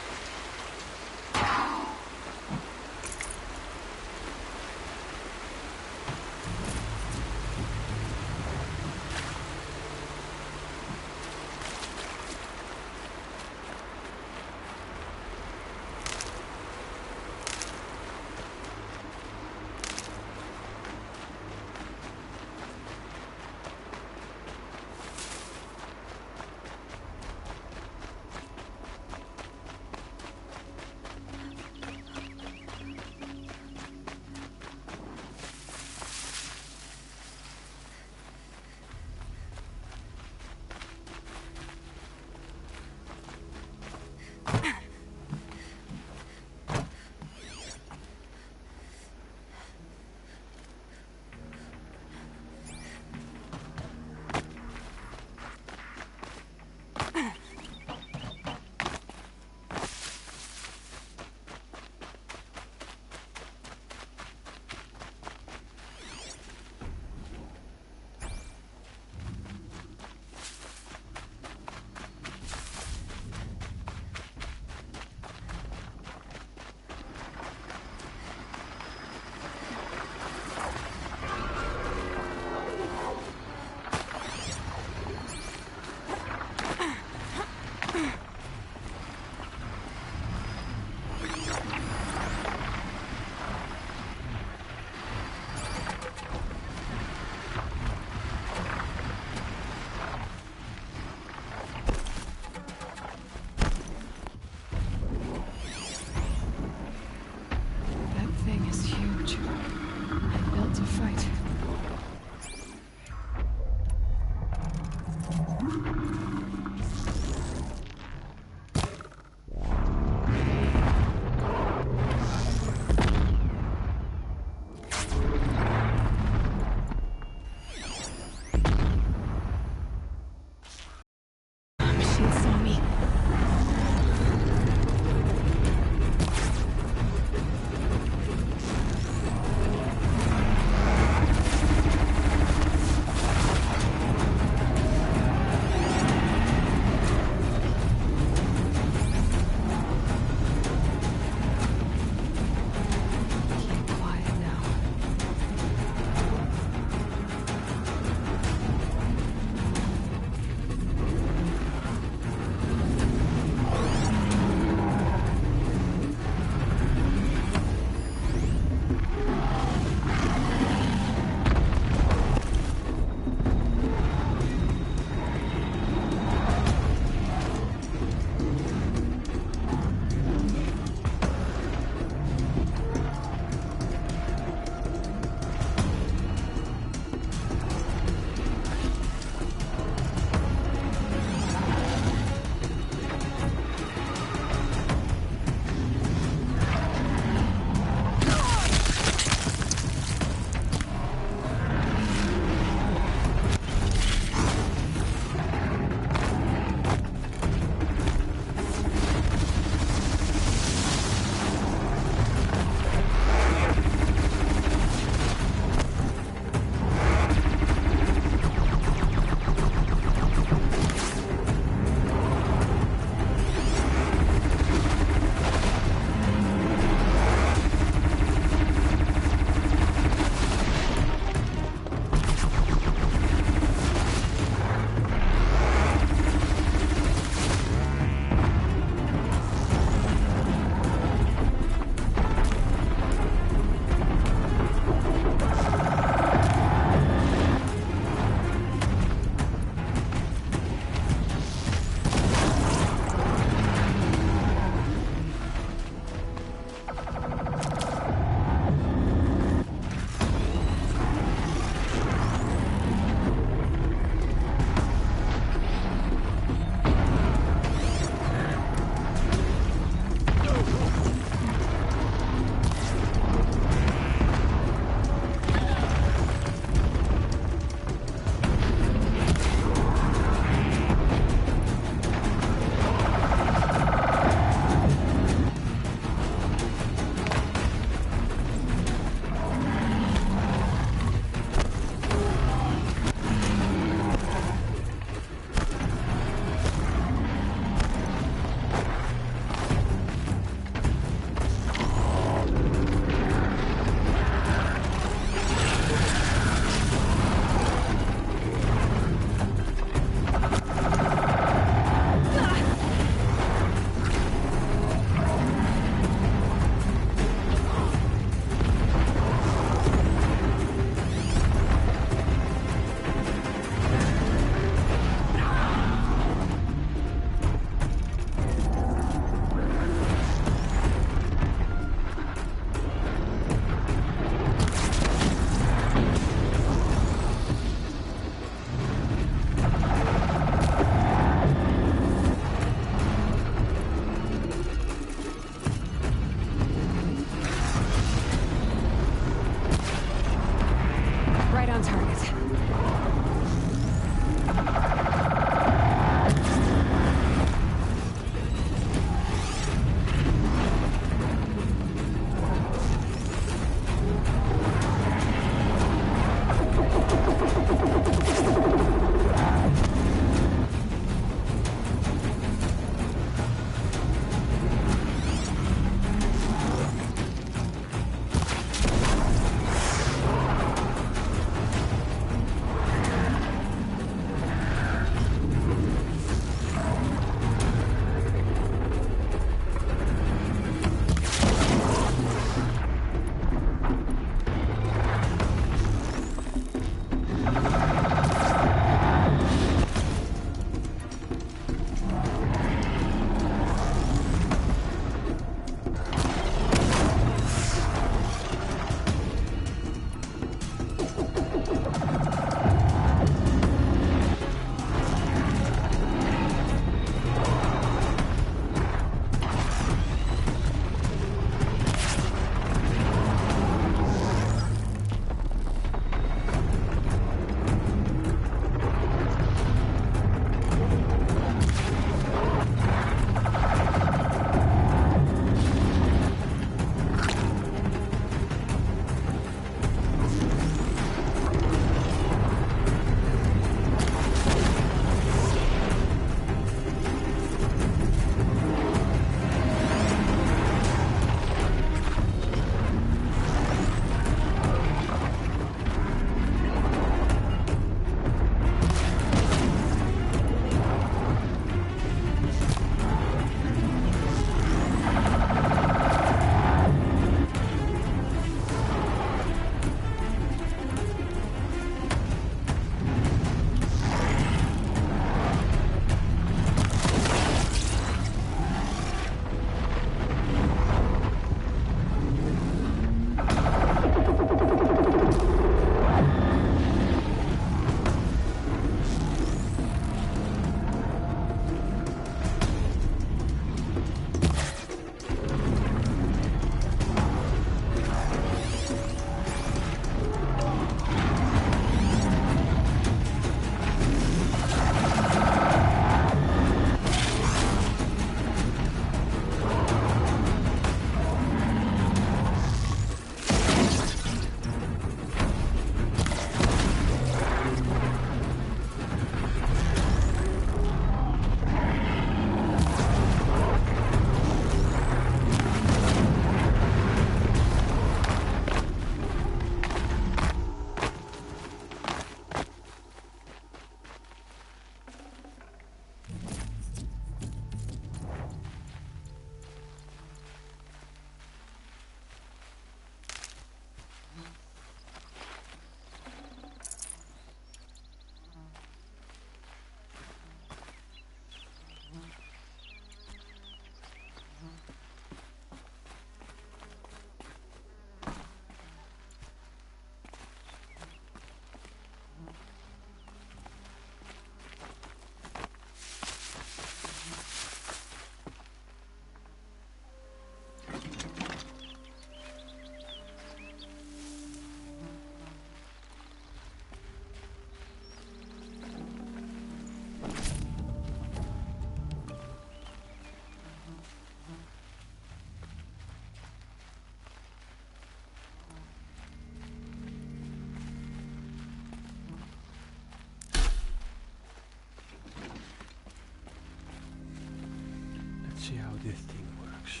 this thing works.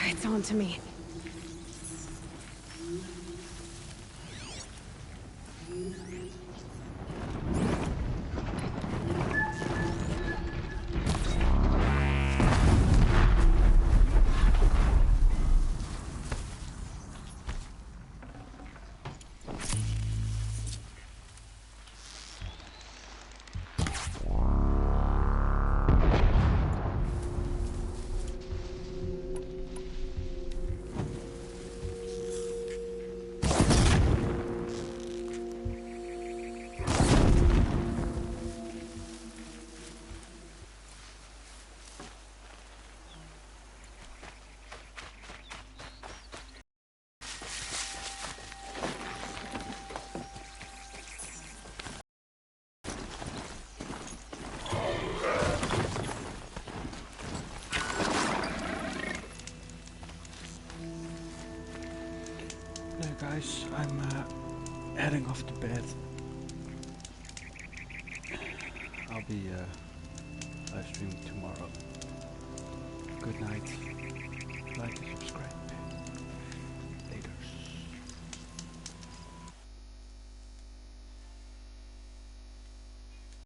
It's on to me. guys, I'm heading off to bed. I'll be live streaming tomorrow. Good night. Like and subscribe.